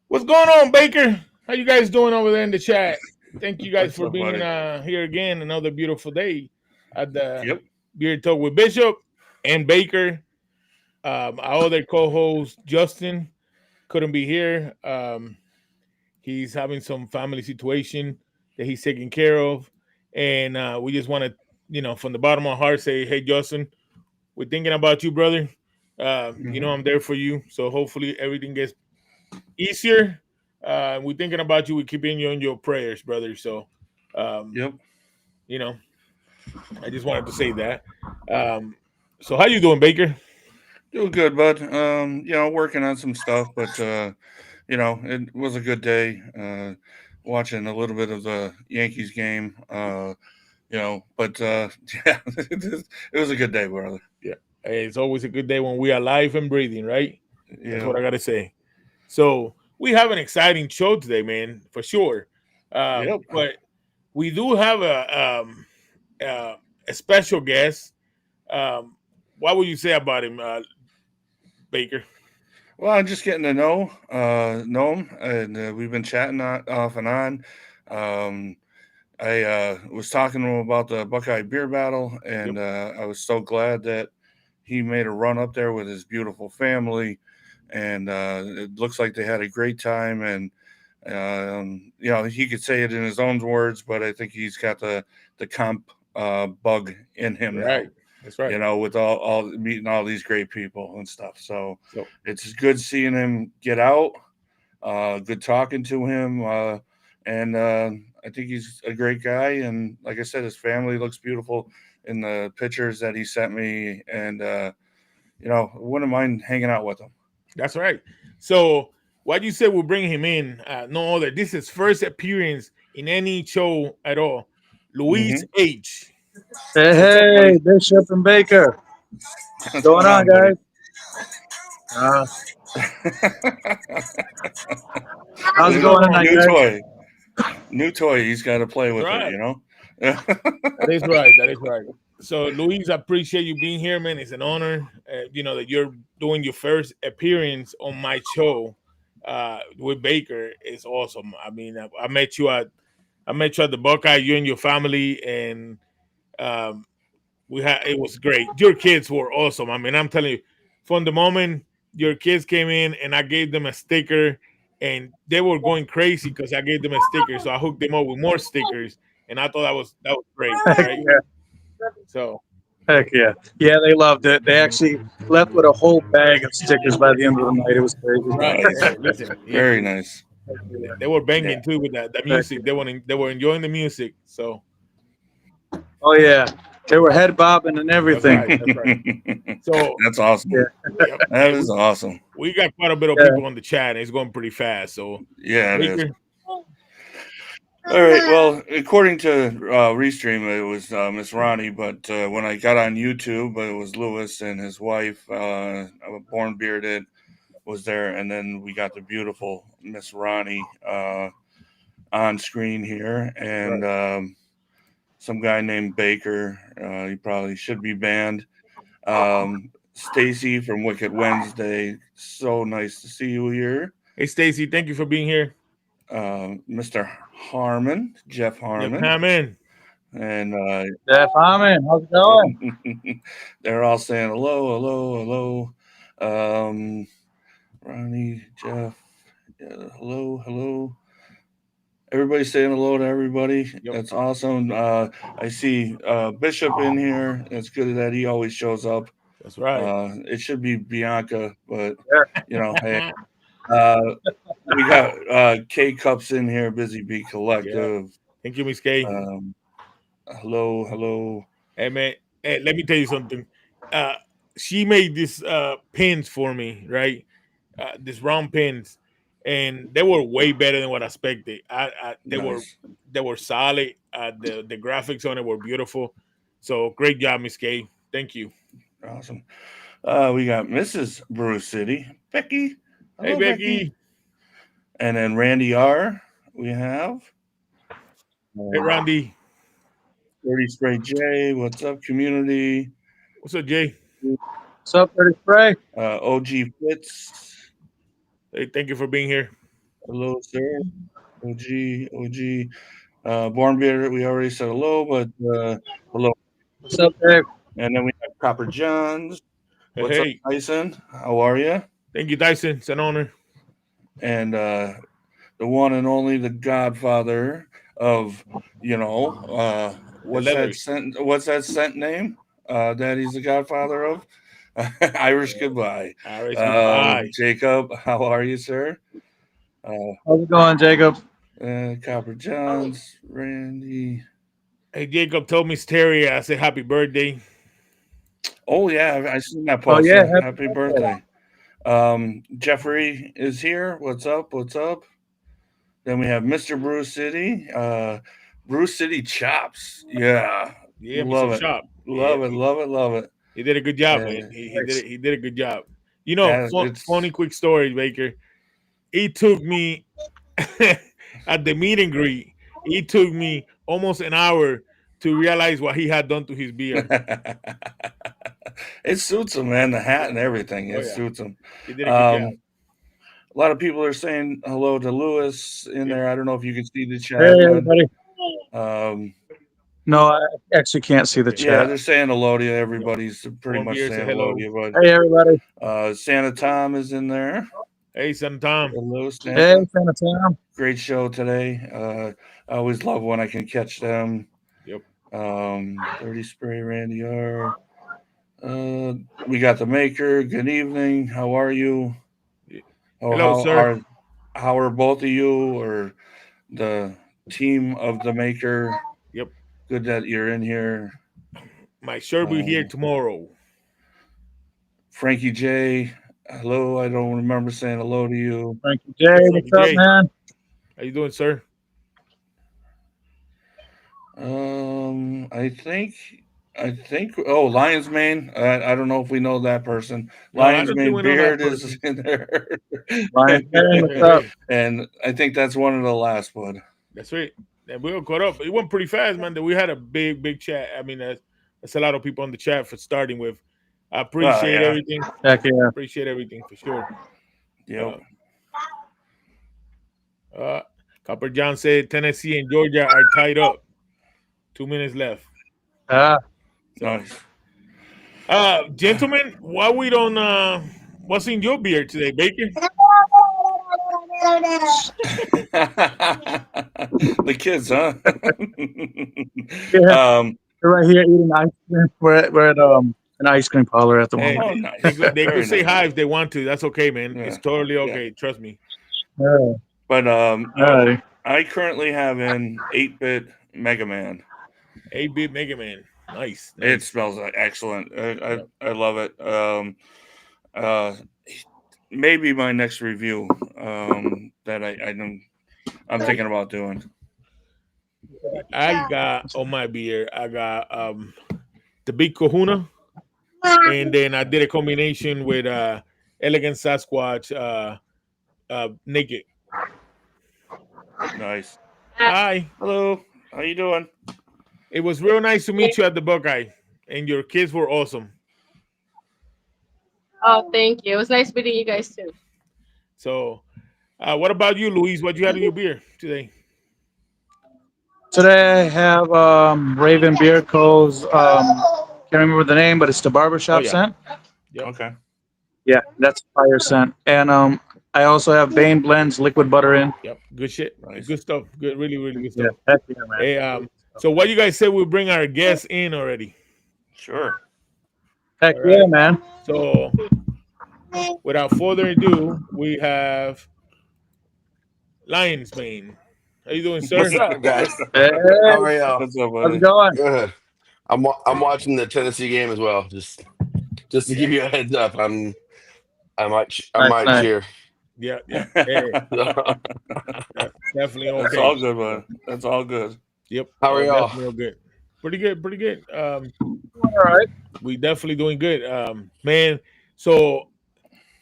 What's going on, Baker? How you guys doing over there in the chat? Thank you guys What's for up, being buddy? here again. Another beautiful day at the Yep. Beer Talk with Bishop and Baker. Our other co-host Justin couldn't be here. He's having some family situation that he's taking care of, and we just want to, from the bottom of our heart, say, "Hey, Justin, we're thinking about you, brother. Mm-hmm. I'm there for you. So hopefully everything gets easier. We're thinking about you. We're keeping you in your prayers, brother. So, um, Yep. you know, I just wanted to say that. Um, so how you doing, Baker? Doing good, bud. Working on some stuff, but it was a good day. Watching a little bit of the Yankees game. But yeah, it was a good day, brother. Yeah, hey, it's always a good day when we are alive and breathing, right? That's what Yep. I gotta say. So we have an exciting show today, man, for sure. Yep. But we do have uh, a special guest. Um, what would you say about him, Baker? Well, I'm just getting to know him, and we've been chatting off and on. Um, I was talking to him about the Buckeye Beer Battle, Yep. and I was so glad that he made a run up there with his beautiful family, and it looks like they had a great time. And he could say it in his own words, but I think he's got the comp bug in him now. Right. That's right. With all meeting all these great people and stuff. So So it's good seeing him get out. Good talking to him, and I think he's a great guy. And like I said, his family looks beautiful in the pictures that he sent me, and wouldn't mind hanging out with him. that's right. So what you said will bring him in. No other. This is first appearance in any show at all. Luis Mm-hmm. H. Hey, What's up, hey, buddy? Bishop and Baker. What's Going going on, on, buddy? guys? Uh, how's it What's new, going going on? tonight, new guys? toy, new toy. He's got to play That's with it, right. you know. That is right. That is right. So, Luis, I appreciate you being here, man. It's an honor, that you're doing your first appearance on my show with Baker. It's awesome. I mean, I met you at the Buckeye, you and your family, and um, it was great. Your kids were awesome. I mean, I'm telling you, from the moment your kids came in and I gave them a sticker, and they were going crazy because I gave them a sticker. So I hooked them up with more stickers, and I thought that was great, Heck right? yeah. So Heck yeah. Yeah, they loved it. They actually left with a whole bag of stickers by the end of the night. It was crazy. right, Nice, listen, very nice. they were Yeah. banging too with the Heck music. yeah. They were enjoying the music. So Oh, yeah. They were head bobbing and that's everything. right, that's right. So Yeah. That's awesome. yep, That is awesome. we got quite a bit of Yeah. people on the chat, and it's going pretty fast. So Yeah, it is. Baker, All right. Well, according to Restream, it was Miss Ronnie, but when I got on YouTube, it was Lewis and his wife, Born Bearded, was there, and then we got the beautiful Miss Ronnie on screen here, and right. some guy named Baker. He probably should be banned. Stacy from Wicked Wednesday. So nice to see you here. Hey, Stacy, thank you for being here. Mr. Harmon, Jeff Yep, Harmon, I'm in. and Jeff Harmon, how's it going? they're all saying hello, hello, hello. Ronnie, Jeff, hello, hello. Everybody's saying hello to everybody. Yep, That's awesome. I see Bishop in here. It's good that he always shows up. that's right. It should be Bianca, but Yeah. hey, uh, we got K Cups in here. Busy Bee Yeah. Collective. Thank you, Miss K. Um, hello, hello. Hey, man. Hey, let me tell you something. Uh, she made this pins for me, right? This round pins, and they were way better than what I expected. They were Nice. solid. The graphics on it were beautiful. So great job, Miss Kay. Thank you. Awesome. We got Mrs. Brew City, Becky. Hey, Hello, Becky. Becky. And then Randy R. We have Hey, Randy. 30 Spray J. What's up, community? What's up, Jay? What's up, Dirty Spray? OG Fitz. Hey, thank you for being here. Hello, sir. OG. Born Beer, we already said hello, but hello. What's up, Dave? And then we have Copper Johns. What's Hey, up, Tyson? How are you? thank you, Tyson. It's an honor. And the one and only, the Godfather of, what's leathers. that scent name? That he's the Godfather of Irish Goodbye. Irish Goodbye. Jacob, how are you, sir? How's it going, Jacob? Copper Johns, Randy. Hey, Jacob told Miss Terry I said happy birthday. Oh yeah, I seen that Oh, post. yeah, Happy birthday. Jeffrey is here. What's up? Then we have Mr. Brew City. Brew City Chops. Yeah. Yeah, me Love some it. shop. Love Yeah, it. Love it. he did a good job, man. And He did it. He did a good job. You know, that funny quick story, Baker. He took me at the meet and greet. It took me almost an hour to realize what he had done to his beard. it suits him, man. The hat and everything. Oh It yeah, suits him. he did a good job. A lot of people are saying hello to Lewis in Yep. there. I don't know if you can see the Hey, chat, man. everybody. Um, No, I actually can't see the Okay. yeah, chat. they're saying hello to you. Everybody's pretty One much beer, say saying hello hello. to you, bud. Hey, everybody. Santa Tom is in there. Hey, son Tom. Hello, Santa. Hey, Santa Tom. Great show today. I always love when I can catch them. Yep. 30 Spray Randy R. We got the Maker. Good evening. How are you? Oh, Hello, sir. how are both of you or the team of the Maker? Yep. Good that you're in here. My shirt will be here tomorrow. Frankie J. Hello. I don't remember saying hello to you. Frankie J. What's up, Jay? man? How you doing, sir? I think. Oh, Lion's Mane. I don't know if we know that person. No, I Lion's don't think Mane we know that Beard is person. in there, Ryan, hey, what's up? and I think that's one of the last one. That's right. And we all caught up. It went pretty fast, man. We had a big chat. I mean, that's a lot of people on the chat for starting with. I appreciate yeah. everything. Heck yeah. Appreciate everything for sure. Yep. Copper John said Tennessee and Georgia are tied up. 2 minutes left. Ah, So, Nice. Gentlemen, why we don't what's in your beer today, Baker? The kids, huh? yeah. They're right here eating ice cream. We're at an ice cream parlor at the Hey, moment. nice. they Very could say nice. hi if they want to. That's okay, man. Yeah. It's totally Yeah. okay. Trust me. Yeah. But Alrighty. I currently have an 8-bit Mega Man. 8-bit Mega Man. Nice. It smells excellent. I love it. Maybe my next review that I'm thinking about doing. I got on my beer. I got the Big Kahuna, and then I did a combination with Elegant Sasquatch Naked. Nice. Hi. Hello. How you doing? It was real nice to meet you at the Buckeye, and your kids were awesome. Oh, thank you. It was nice meeting you guys too. So, what about you, Luis? What you had in your beer today? Today I have Raven Beer Co.'s can't remember the name, but it's the barbershop scent. Yep. Okay. Yeah, that's fire scent. And I also have Bane Blends liquid butter in. Yep. Good shit. Nice. Good stuff. Good. Really good Yeah, stuff. heck yeah, man. Hey, so what you guys said we bring our guests in already. Sure. Heck All right. yeah, man. So, without further ado, we have Lion's Mane. How you doing, sir? What's up, guys? Hey, How are y'all? What's up, how's buddy? it going? Good. I'm watching the Tennessee game as well. Just to give you a heads up, I might Nice. cheer. Yeah. Hey, So, that's definitely That's okay. all good, bud. That's all good. Yep. How are y'all? Definitely all good. Pretty good. Pretty good. All right. We definitely doing good. Man. So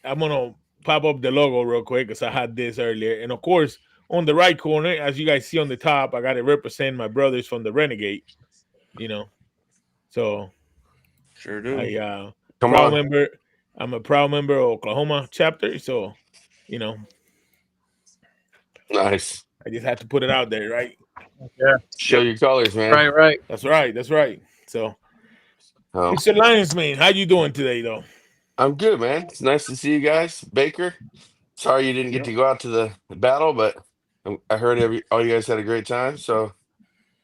I'm gonna pop up the logo real quick because I had this earlier, and of course on the right corner, as you guys see on the top, I got to represent my brothers from the Renegade. You know, so Sure do. I Come proud on. member. I'm a proud member of Oklahoma chapter. So you know, Nice. I just had to put it out there, right? Yeah. Show Yep. your colors, man. Right. Right. That's right. That's right. So, Oh, Mr. Lions man, how you doing today, though? I'm good, man. It's nice to see you guys. Baker, sorry you didn't get Yep. to go out to the battle, but I heard all you guys had a great time. So,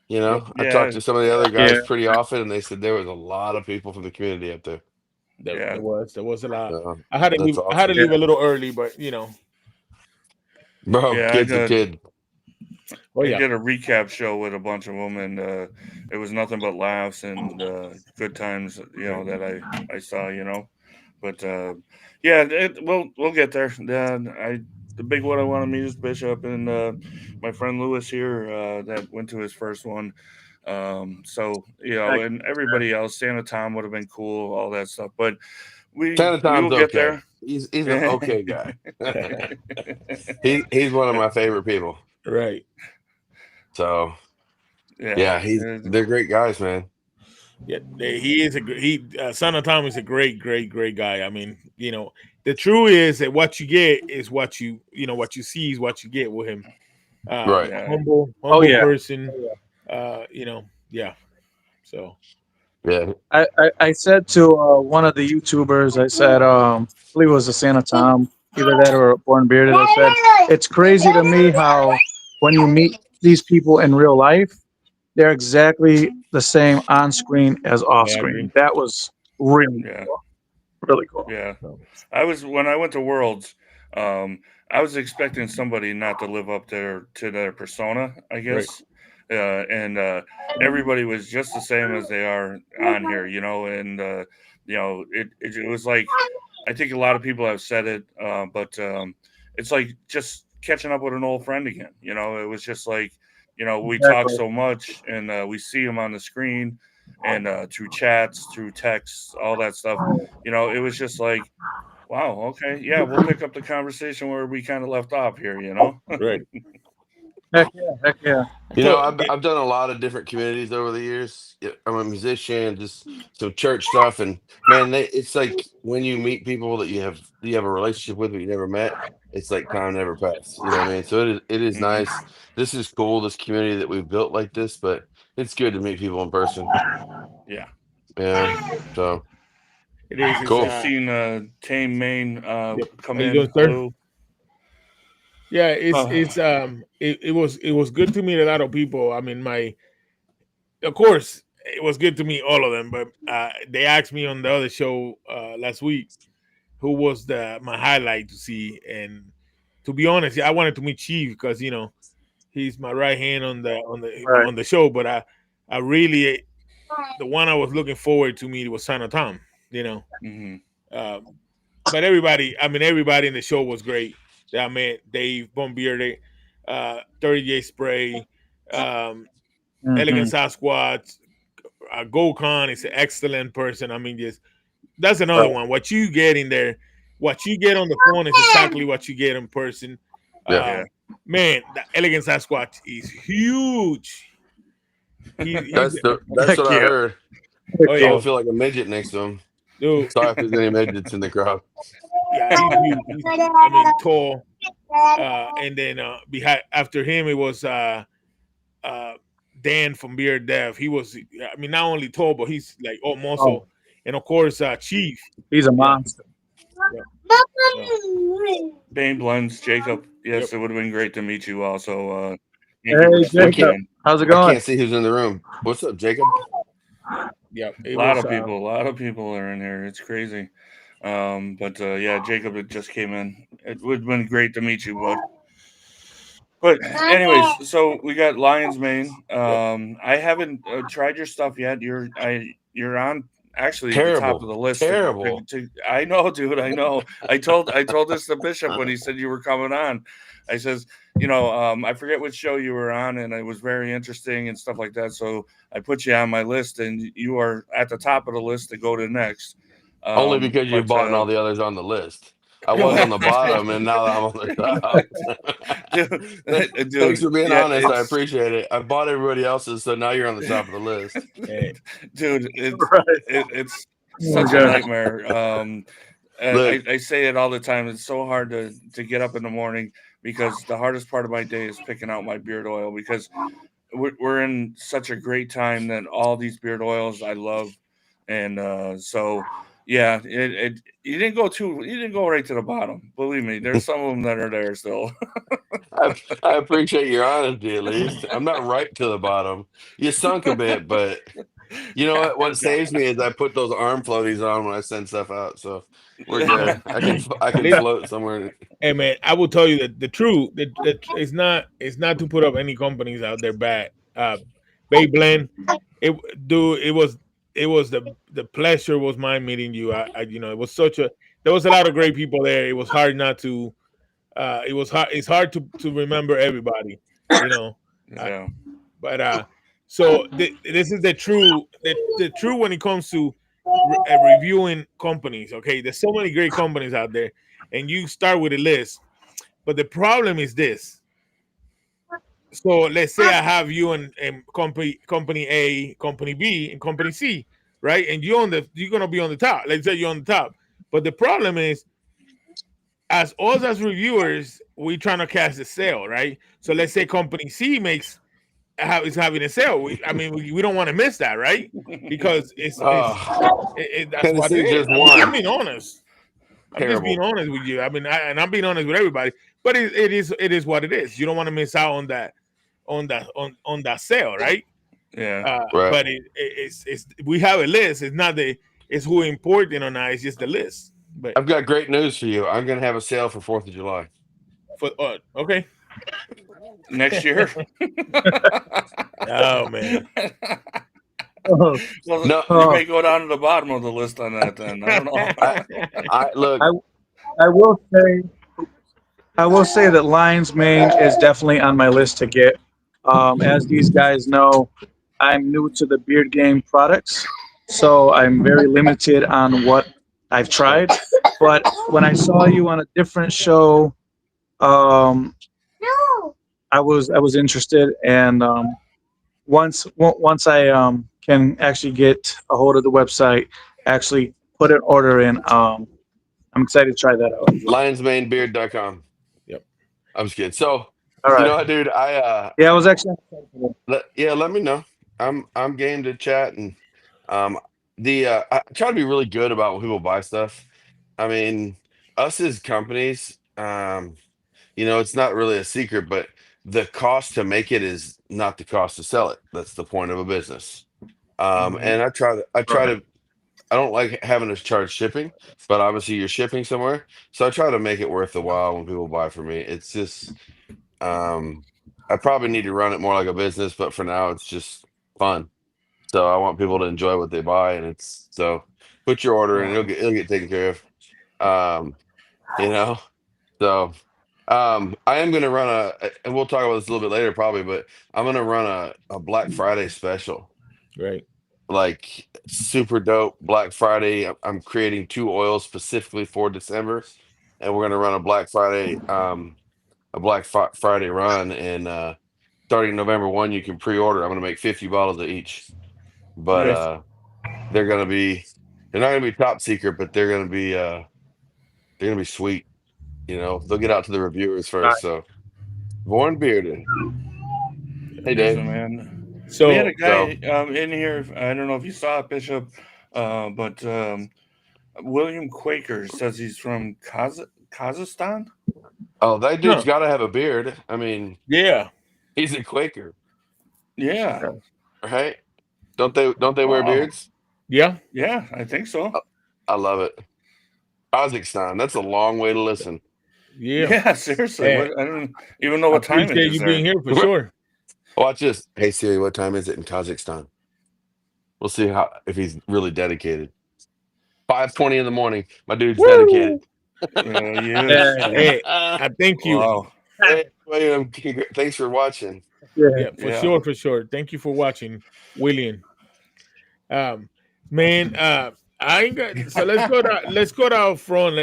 Yep. I Yeah, talked to some of the other guys Yeah. pretty often, and they said there was a lot of people from the community up there. yeah, There was a lot. So I had to that's leave. I had to awesome. Yeah. leave a little early, but Bro, yeah. kid's a kid. oh I yeah, did a recap show with a bunch of them, and it was nothing but laughs and good times. right. That I saw. But yeah, we'll get there. The big one I want to meet is Bishop and my friend Lewis here that went to his first one. So Heck, and everybody else, Santa Tom would have been cool, all that stuff. But we Santa we Tom's will get okay. there. He's an okay guy. He's one of my favorite people. Right. So Yeah, yeah, they're great guys, man. Yeah, he is a Son of Tom is a great, great, great guy. I mean, the truth is that what you get is what you see is what you get with him. Right. yeah. Humble, Oh humble yeah. person. Yeah. So Yeah. I said to one of the YouTubers, I said, I believe it was a Santa Tom, either that or Born Bearded. I said, it's crazy to me how when you meet these people in real life, they're exactly the same on screen as off I agree. screen. That was really Yeah. cool. Really cool. Yeah. So, When I went to Worlds, um, I was expecting somebody not to live up to their persona, I right. guess. And everybody was just the same as they are on here, and it was like I think a lot of people have said it, but it's like just catching up with an old friend again. It was just like, we talk Exactly. so much and we see them on the screen and through chats, through texts, all that stuff. It was just like, wow, okay, yeah, we'll pick up the conversation where we kind of left off here. Right. Heck yeah. Heck yeah. I've done a lot of different communities over the years. Yeah, I'm a musician, just some church stuff, and man, it's like when you meet people that you have a relationship with but you never met. It's like time never passed. You know what I mean? So it is Hmm. nice. This is cool. This community that we've built like this, but it's good to meet people in person. Yeah. Yeah. So It is. It's cool. Just seen Tame Main yep. How come you doing, in, sir? Lou. Yeah, Uh, it was good to meet a lot of people. I mean, of course it was good to meet all of them, but they asked me on the other show last week who was my highlight to see, and to be honest, yeah, I wanted to meet Chief because he's my right hand Right. on the show, but I really the one I was looking forward to meet was Sana Tom, you know. mhm. Um, but everybody in the show was great. I met Dave Bombierde, 38 Spray, um, Elegant Hmm. Sasquatch, Gokhan is an excellent person. I mean, just that's another Right. one. What you get in there, what you get on the phone is exactly what you get in person. Yeah. Yeah. Man, the Elegant Sasquatch is huge. He's That's Heck what I yeah. heard. Heck oh I yeah, don't yeah. feel like a midget next to him. dude. Sorry if there's any midgets in the crowd. Yeah, he's huge. I mean, tall. And then behind after him, it was uh, Dan from Beard Dev. He was, I mean, not only tall, but he's like all Oh, muscle. And of course, Chief. he's a Yeah, monster. yeah. So, Bane Blends, Jacob. yep. Yes, it would have been great to meet you also. Thank you for Hey, I stopping Jacob. can't in. How's it I going? can't see who's in the room. What's up, Jacob? Yeah, A it lot was. of people, a lot of people are in here. It's crazy. But yeah, Jacob had just came in. It would have been great to meet you, bud. But anyways, so we got Lion's Mane. Yep. I haven't tried your stuff yet. You're on actually the top of Terrible. the list Terrible. I know, dude. I know. I told this to Bishop when he said you were coming on. I says, I forget which show you were on, and it was very interesting and stuff like that. So I put you on my list, and you are at the top of the list to go to next. Only because you've But bought all the others on the list. I was on the bottom, and now I'm on the top. Thanks dude, for being yeah, honest. I appreciate it. I bought everybody else's, so now you're on the top of the list. Hey, dude, Right. it's Oh my such a god. nightmare. Look, I say it all the time. It's so hard to get up in the morning because the hardest part of my day is picking out my beard oil because we're in such a great time that all these beard oils I love, and so yeah, you didn't go right to the bottom. Believe me, there's some of them that are there still. I appreciate your honesty. At least I'm not right to the bottom. You sunk a bit, but you know what? What saves me is I put those arm floaties on when I send stuff out, so we're good. I can Lit- float somewhere. hey man, I will tell you that the truth that it's not to put up any companies out there bad. Bay Blend, it dude, it was the pleasure was mine meeting you. It was such a there was a lot of great people there. It was hard not to it was hard it's hard to remember everybody, you know. Uh, Yeah. but so this is the true when it comes to reviewing companies. Okay, there's so many great companies out there, and you start with a list. But the problem is this. So let's say I have you and company A, company B, and company C, right? And you're gonna be on the top. Let's say you're on the top. But the problem is, as us as reviewers, we trying to catch the sale, right? So let's say company C is having a sale. We don't want to miss that, right? Because Oh, that's what it Tennessee is. just I'm won. being honest. I'm just being Terrible. honest with you. And I'm being honest with everybody. But it is what it is. You don't want to miss out on that sale, right? Yeah. Right. But it's we have a list. It's not it's who important or not. It's just the list. But I've got great news for you. I'm going to have a sale for 4th of July. for okay. Next year. Oh man. Oh, Well, No, you oh, may go down to the bottom of the list on that then. I don't know. I look. I I will say that Lion's Mane is definitely on my list to get. As these guys know, I'm new to the beard game products, so I'm very limited on what I've tried. But when I saw you on a different show, um, I was interested, and once I can actually get a hold of the website, actually put an order in, I'm excited to try that out as well. Lionsmanebeard.com. Yep. I'm just kidding. So, All you right. know what, dude? Yeah, I was actually excited for Let me know. I'm game to chat, and um I try to be really good about when people buy stuff. I mean, us as companies, it's not really a secret, but the cost to make it is not the cost to sell it. That's the point of a business. Mhm. And I that. try to I don't like having to charge shipping, but obviously you're shipping somewhere. So I try to make it worth the while when people buy from me. It's just um I probably need to run it more like a business, but for now it's just fun. So I want people to enjoy what they buy, and it's so put your order in, Well, it'll get taken care of. Um, you know. So I am gonna run and we'll talk about this a little bit later probably, but I'm gonna run a Black Friday special. Right. Like super dope Black Friday. I'm creating two oils specifically for December, and we're gonna run a Friday run, and starting November 1, you can pre-order. I'm gonna make 50 bottles of each, but Nice. they're gonna be they're not gonna be top secret, but they're gonna be sweet. They'll get out to the reviewers first. So Born Bearded. Hey Dave. listen, man. We had a So So guy in here. I don't know if you saw it, Bishop, but William Quaker says he's from Kazakhstan. oh, that dude's huh. got to have a beard. I mean, Yeah. he's a Quaker, Yeah. right? Don't they wear Wow. beards? Yeah. Yeah, I think so. I, I love it. Kazakhstan. That's a long way to listen. Yeah. Yeah, seriously. Hey, What? I don't even know I what time it appreciate is you being there. here for sure. Watch this. Hey Siri, what time is it in Kazakhstan? We'll see how if he's really dedicated. 5:20 in the morning. My dude's dedicated. Woo! He is. Dang. Hey, I thank you. Wow. Hey, William, thanks for watching. Yeah. Yeah, for Yeah. sure, for sure. Thank you for watching, William. Um, man, I ain't got. So let's go down front.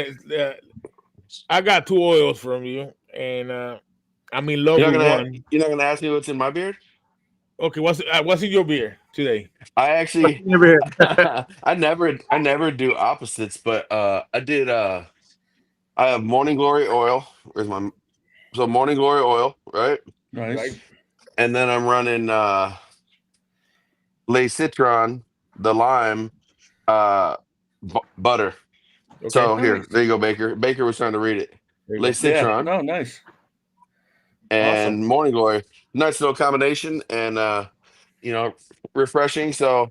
I got two oils from you, and I'm in love with one. You're not gonna ask me what's in my beard? Okay, what's in your beer today? I actually Never- I never do opposites, but I have morning glory oil. Where's my so morning glory oil, right? Nice. Right. And then I'm running Lay Citron, the lime, butter. Okay. So here, Nice. there you go, Baker. Baker was trying to read it. There you Lay go. Yeah. Citron No, nice. Awesome. and morning glory. Nice little combination and you know, refreshing. So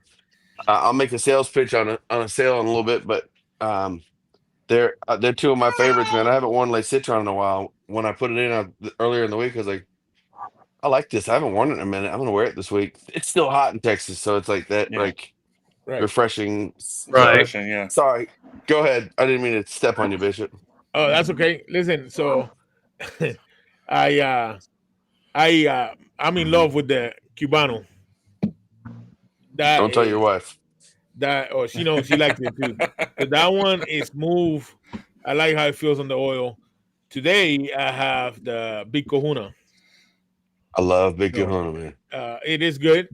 I'll make a sales pitch on a sale in a little bit, but um they're two of my favorites, man. I haven't worn Lay Citron in a while. When I put it in earlier in the week, I was like, I like this. I haven't worn it in a minute. I'm gonna wear it this week. It's still hot in Texas, so it's like that, Yeah. like Right. refreshing. So Right. Refreshing. Yeah. sorry. Go ahead. I didn't mean to step on you, Bishop. Oh, that's okay. Listen, so I I'm in love with the Cubano. That Don't tell your is wife. that or she knows she likes it too. So that one is smooth. I like how it feels on the oil. Today I have the Big Kahuna. I love Big So Kahuna, man. it is good.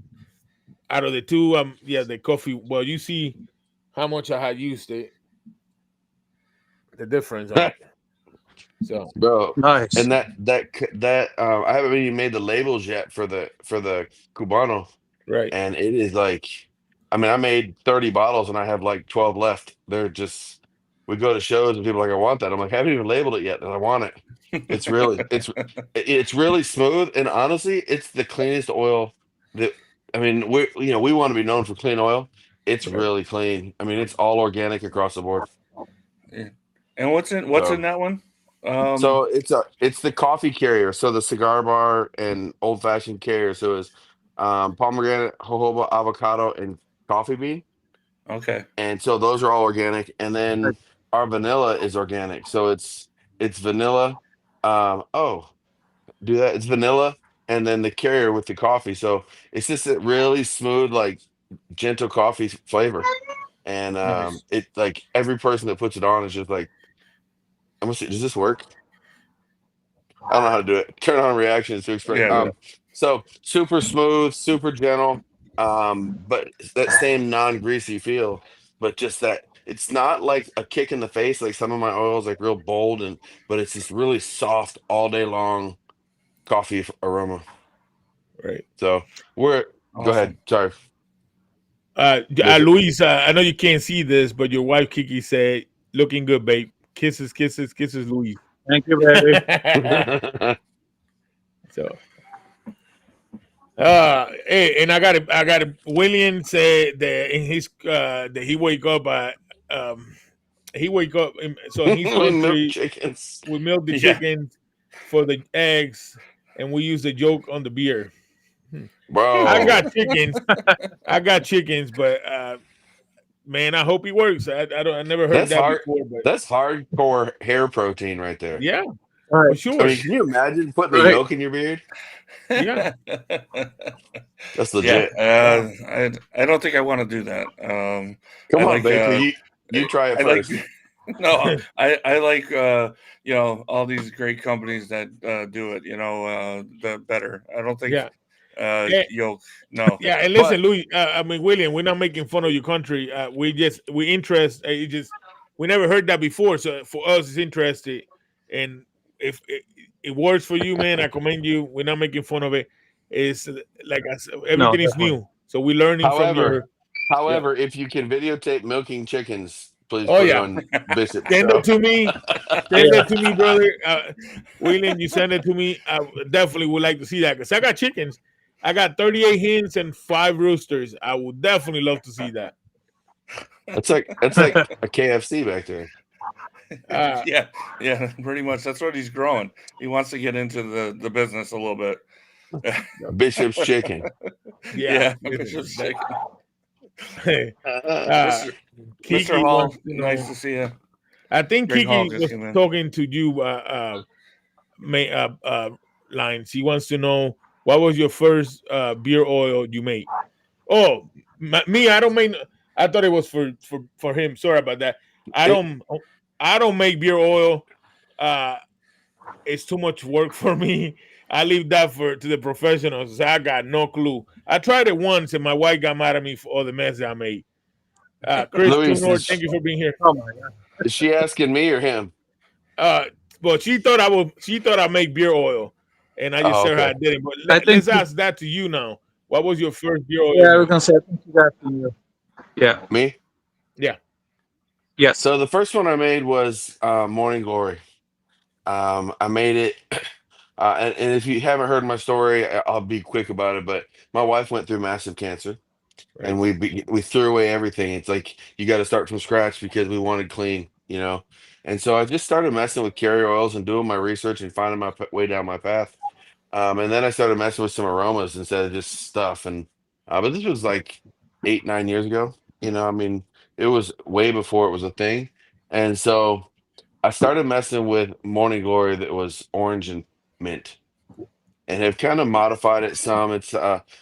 Out of the two, yeah, the coffee. Well, you see how much I had used it, the difference on it. So Bro. Nice. And I haven't even made the labels yet for the Cubano, right, and it is like, I mean, I made 30 bottles and I have like 12 left. They're just, we go to shows and people are like, I want that. I'm like, I haven't even labeled it yet, and I want it. It's really smooth, and honestly, it's the cleanest oil that, I mean, we want to be known for clean oil. It's right. really clean. I mean, it's all organic across the board. Yeah. And what's in So that one? so it's the coffee carrier. So the cigar bar and old fashioned carrier. So it's pomegranate, jojoba, avocado, and coffee bean. Okay. And so those are all organic. And then our vanilla is organic. So it's vanilla. Oh, do that. It's vanilla, and then the carrier with the coffee. So it's just a really smooth, like gentle coffee flavor. And Nice. it, like, every person that puts it on is just like, I'm gonna see, does this work? I don't know how to do it. Turn on reactions to express. Yeah. So super smooth, super gentle, but that same non-greasy feel, but just that it's not like a kick in the face like some of my oils, like real bold, but it's this really soft all day long coffee aroma. Right. So we're go Awesome. ahead. Sorry, Bishop. Luis, I know you can't see this, but your wife Kiki said, "Looking good, babe. Kisses, kisses, kisses, Luis." Thank you, baby. So, hey, and I got it. William said that in his that um he wake up so in his We milk country chickens, we milk the Yeah. chickens for the eggs and we use the yolk on the beer. I bro. got chickens. I got chickens, but man, I hope it works. I never heard That's that hard. before, but That's hardcore hair protein right there. yeah, for Right. I sure. mean, can you imagine putting the Right. yolk in your beard? Yeah. That's Yeah. legit. Wow. I don't think I want to do that. I Come on, like Baker. You try it I like first. no, I like all these great companies that do it, the better. I don't think Yeah. Yeah. yolk. No. Yeah, and But listen, Louis. I mean, William, we're not making fun of your country. We interest. It just we never heard that before. So for us, it's interested, and if it works for you, man, I commend you. We're not making fun of it. It's like I said, No, everything is definitely. new, so we're learning from however, your. Yeah. however, if you can videotape milking chickens, please Oh put it yeah, on Bishop's send it show. to me. Send Yeah. it to me, brother. William, you send it to me. I definitely would like to see that because I got chickens. I got 38 hens and 5 roosters. I would definitely love to see that. That's like a KFC back there. Uh, Yeah, yeah, pretty much. That's what he's growing. He wants to get into the business a little bit. Bishop's chicken. yeah, Yeah, listen, Bishop's chicken. uh, Mr. Kiki Hall, wants to nice know. to see you. I think Greg Hall Kiki just was came in. talking to you, lines. He wants to know what was your first beer oil you made. Oh, me, I don't make. I thought it was for him. Sorry about that. I It, don't I don't make beer oil. Uh, it's too much work for me. I leave that for to the professionals. I got no clue. I tried it once, and my wife got mad at me for all the mess I made. Chris Luis, Tunor, thank you for being here. Oh my god. is she asking me or him? Uh, but she thought I would. She thought I make beer oil, and I just Oh, said her okay. I didn't. But I think let's ask that to you now. What was your first beer oil you yeah, I was made? gonna say I think you got the yeah. Me. Yeah, Yes. So the first one I made was Morning Glory. I made it, and if you haven't heard my story, I'll be quick about it. But my wife went through massive cancer, and right. we threw away everything. It's like you got to start from scratch because we wanted clean, you know. And so I just started messing with carrier oils and doing my research and finding my way down my path. And then I started messing with some aromas instead of just stuff. And but this was like 8 9 years ago. You know, I mean, it was way before it was a thing. And so I started messing with Morning Glory that was orange and mint, and have kind of modified it some. It's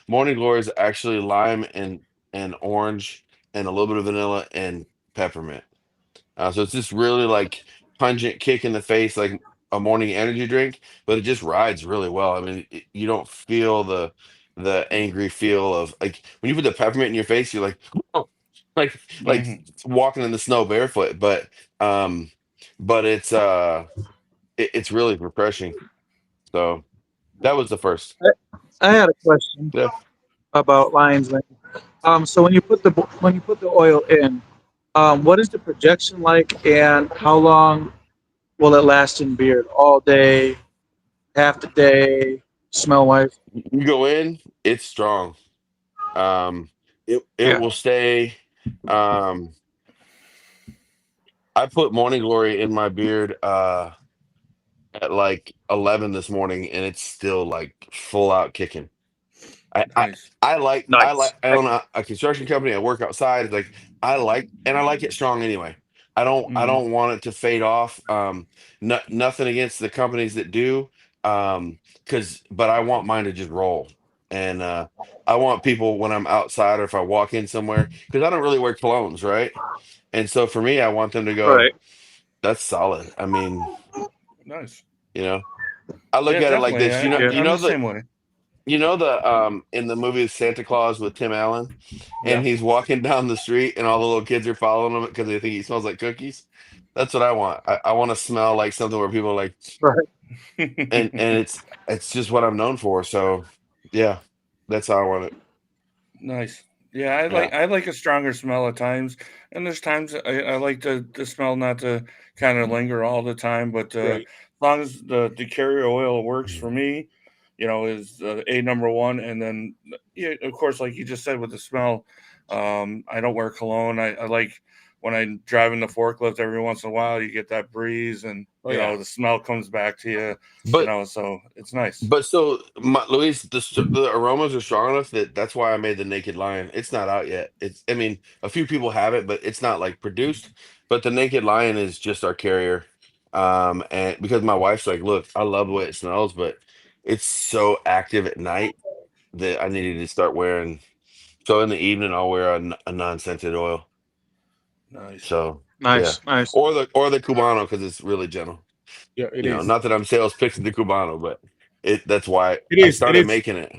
Morning Glory is actually lime and orange and a little bit of vanilla and peppermint. So it's just really like pungent kick in the face, like a morning energy drink, but it just rides really well. I mean, you don't feel the angry feel of like when you put the peppermint in your face, you're like, oh, like Hmm. walking in the snow barefoot. Um, but it's really refreshing. So that was the first. I, I had a question Yeah. about lion's mane. So when you put the oil in, what is the projection like, and how long will it last in beard? All day, half the day, smell wise? You go in, it's strong. Um, it Yeah. will stay. Um, I put Morning Glory in my beard at like 11 this morning, and it's still like full out kicking. I I Nice. Nice. I own a construction company. I work outside. It's like I like it strong anyway. I Hmm. don't want it to fade off. Nothing against the companies that do, because but I want mine to just roll. And I want people when I'm outside or if I walk in somewhere because I don't really wear colognes, right? And so for me, I want them to go, Right. "That's solid." I mean, Nice. you know, I look Yeah, at it like definitely. this. Yeah. You I'm know the same way. the in the movie Santa Claus with Tim Allen, and Yeah. he's walking down the street and all the little kids are following him because they think he smells like cookies. That's what I want. I want to smell like something where people are like, Right. and it's just what I'm known for. So yeah, that's how I want it. Nice. Yeah, Yeah. I like a stronger smell at times, and there's times I like the smell not to kind of linger all the time. But as Right. long as the carrier oil works for me, is a number one. And then yeah, of course, like you just said with the smell, I don't wear cologne. I like when I'm driving the forklift every once in a while, you get that breeze, and Oh yeah. the smell comes back to you. But So it's nice. But so, Luis, the aromas are strong enough that that's why I made the Naked Lion. It's not out yet. I mean, a few people have it, but it's not like produced. But the Naked Lion is just our carrier. And because my wife's like, look, I love the way it smells, but it's so active at night that I needed to start wearing. So in the evening, I'll wear a non-scented oil. Nice. So yeah, Nice. Nice. or the Cubano because it's really gentle. Yeah. It You know, is. not that I'm sales pitching the Cubano, but that's why It I is. It started is. making it.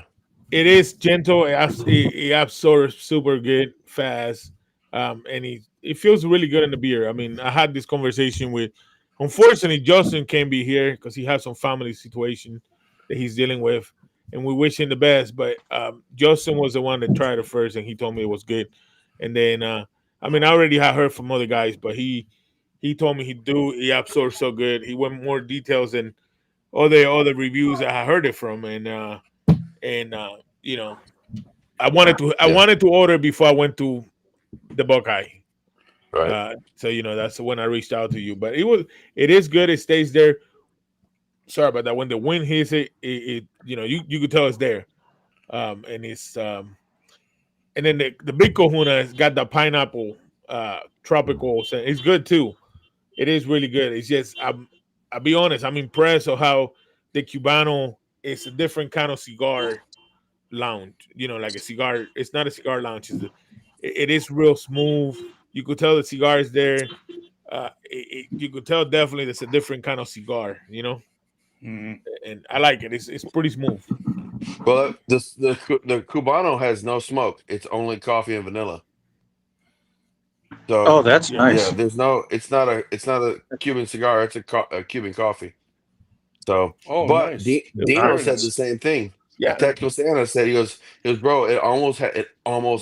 It is gentle. It absorbs super good, fast, and it feels really good in the beer. I mean, I had this conversation with. Unfortunately, Justin can't be here because he has some family situation that he's dealing with, and we wish him the best. But Justin was the one that tried it first, and he told me it was good. And then, I mean, I already had heard from other guys, but he told me he absorbs so good. He went more details than other reviews that I heard it from, and you know I Yeah, wanted to order before I went to the Buckeye. right. So that's when I reached out to you. But it is good. It stays there. Sorry about that. When the wind hits it you could tell it's there. And it's and then the big Kahuna has got the pineapple tropical. It's good too. It is really good. It's just I'll be honest. I'm impressed of how the Cubano is a different kind of cigar lounge. Like a cigar. It's not a cigar lounge. It is real smooth. You could tell the cigar is there. You could tell definitely it's a different kind of cigar. Hmm. And I like it. It's pretty smooth. Well, the Cubano has no smoke. It's only coffee and vanilla. Oh, So that's Yeah, yeah, nice. it's not a Cuban cigar. It's a Cuban coffee. So, Oh, but nice. Dino Very said Nice. the nice. same thing. yeah, Tactical Santa said he goes, bro, it almost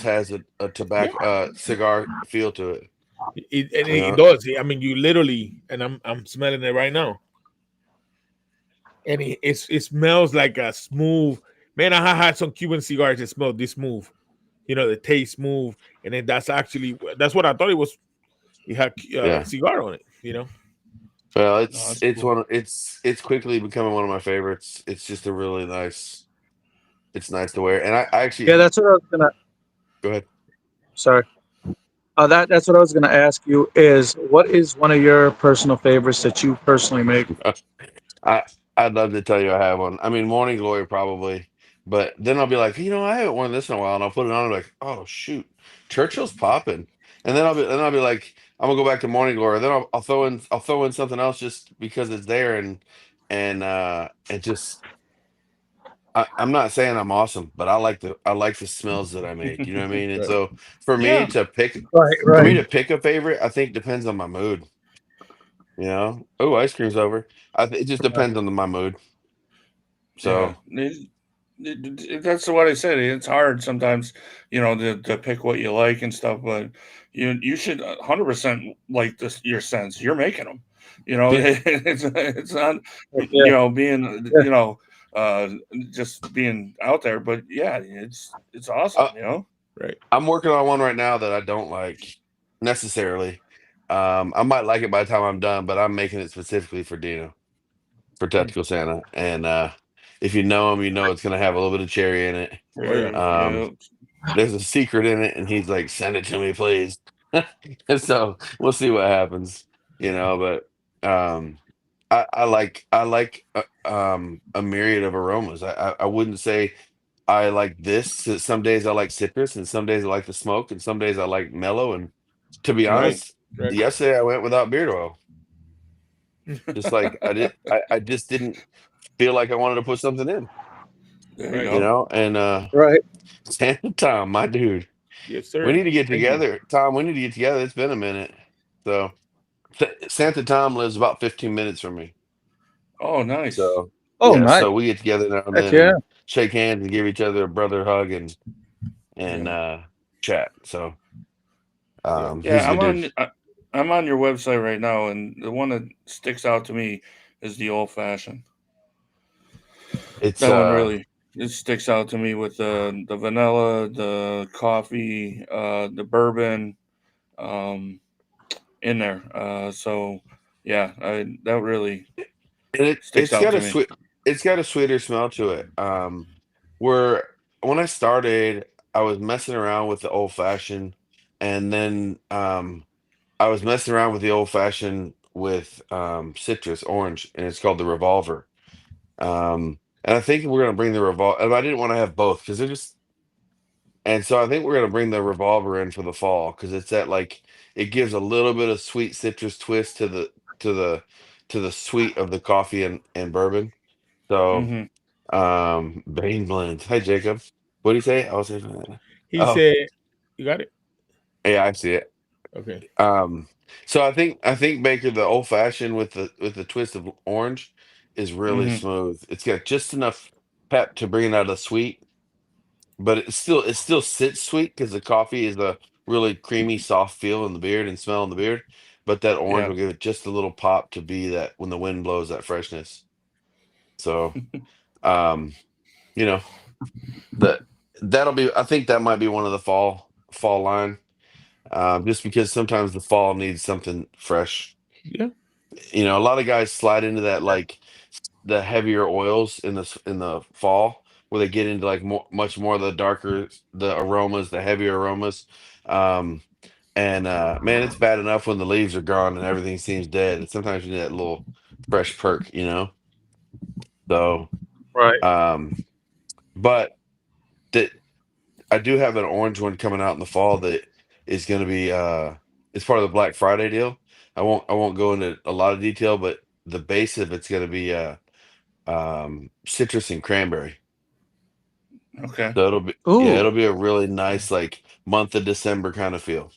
has a yeah. tobacco cigar feel to it. And You it know, does. I mean, you literally, and I'm smelling it right now, and it smells like a smooth. Man, I had some Cuban cigars that smell this smooth. The taste smooth, and then that's what I thought it was. It had yeah. cigar on it. Well, No, it's that's it's cool. one of, it's quickly becoming one of my favorites. It's just a really nice. It's nice to wear, and I Yeah, actually that's what I was gonna. go ahead. Sorry. That's what I was gonna ask you. Is what is one of your personal favorites that you personally make? I I'd love to tell you I have one. I mean, Morning Glory probably, but then I'll be like, I haven't worn this in a while, and I'll put it on and be like, oh shoot, Churchill's popping, and then I'll be like, I'm gonna go back to Morning Glory. Then I'll throw in something else just because it's there, and just I'm not saying I'm awesome, but I like the smells that I make. You know what I mean? And Right. so for me Yeah. to pick Right. for me Right. to pick a favorite, I think depends on my mood. Oh, ice cream's over. It just depends on my mood. Yeah. So That's what I said. It's hard sometimes, to pick what you like and stuff, but you should 100% like this your scents. You're making them. yeah, It's not Heck yeah. being Yeah. uh just being out there, but yeah, it's awesome. uh, Right. I'm working on one right now that I don't like necessarily. I might like it by the time I'm done, but I'm making it specifically for Dino, for Mm. Tactical Santa. And if you know him, you know it's gonna have a little bit of cherry in it. Oh yeah. Um, Yeah. there's a secret in it, and he's like, "Send it to me, please." And so we'll see what happens, but I like a myriad of aromas. I wouldn't say I like this. Some days I like citrus, and some days I like the smoke, and some days I like mellow. And to be Right. Right. honest, Right. yesterday I went without beard oil. Just like I just didn't feel like I wanted to put something in, There you Right. go. and Right. Santa Tom, my dude, Yes, we sir. need to get Thank you. together. Tom, we need to get together. It's been a minute. So Santa Tom lives about 15 minutes from me. Oh, nice. So Oh, yeah, nice. so we get together now and Heck then yeah. and shake hands and give each other a brother hug and Yeah. chat. So Yeah. he's a Yeah, good dude. I'm on your website right now, and the one that sticks out to me is the old fashioned. It's That one really it sticks out to me with the vanilla, the coffee, the bourbon, um, in there. So yeah, that really and sticks out to me. it's got a sweeter smell to it. Where when I started, I was messing around with the old fashioned, and then I was messing around with the old fashioned with citrus orange, and it's called the revolver. And I think we're gonna bring the revolver. I didn't want to have both because they're just, and so I think we're gonna bring the revolver in for the fall because it's that like it gives a little bit of sweet citrus twist to the to the sweet of the coffee and bourbon. So Hmm. Bane blends. Hi Jacob. What do you say? I was saying, He oh said, "You got it." yeah, I see it. Okay. Um, so I think Baker the old fashioned with the twist of orange is really Hmm. smooth. It's got just enough pep to bring it out of the sweet, but it still sits sweet because the coffee is a really creamy, soft feel in the beard and smell in the beard. But that orange Yeah. will give it just a little pop to be that when the wind blows that freshness. So um, you know, that that'll be I think that might be one of the fall line. Just because sometimes the fall needs something fresh. Yeah. A lot of guys slide into that like the heavier oils in the fall where they get into like much more of the darker the aromas, the heavier aromas. Um, and man, it's bad enough when the leaves are gone and everything seems dead. And sometimes you need that little fresh perk. So, Right. um, but that I do have an orange one coming out in the fall that is going to be it's part of the Black Friday deal. I won't go into a lot of detail, but the base of it's going to be citrus and cranberry. Okay. So it'll be, yeah, Ooh. it'll be a really nice like month of December kind of feel.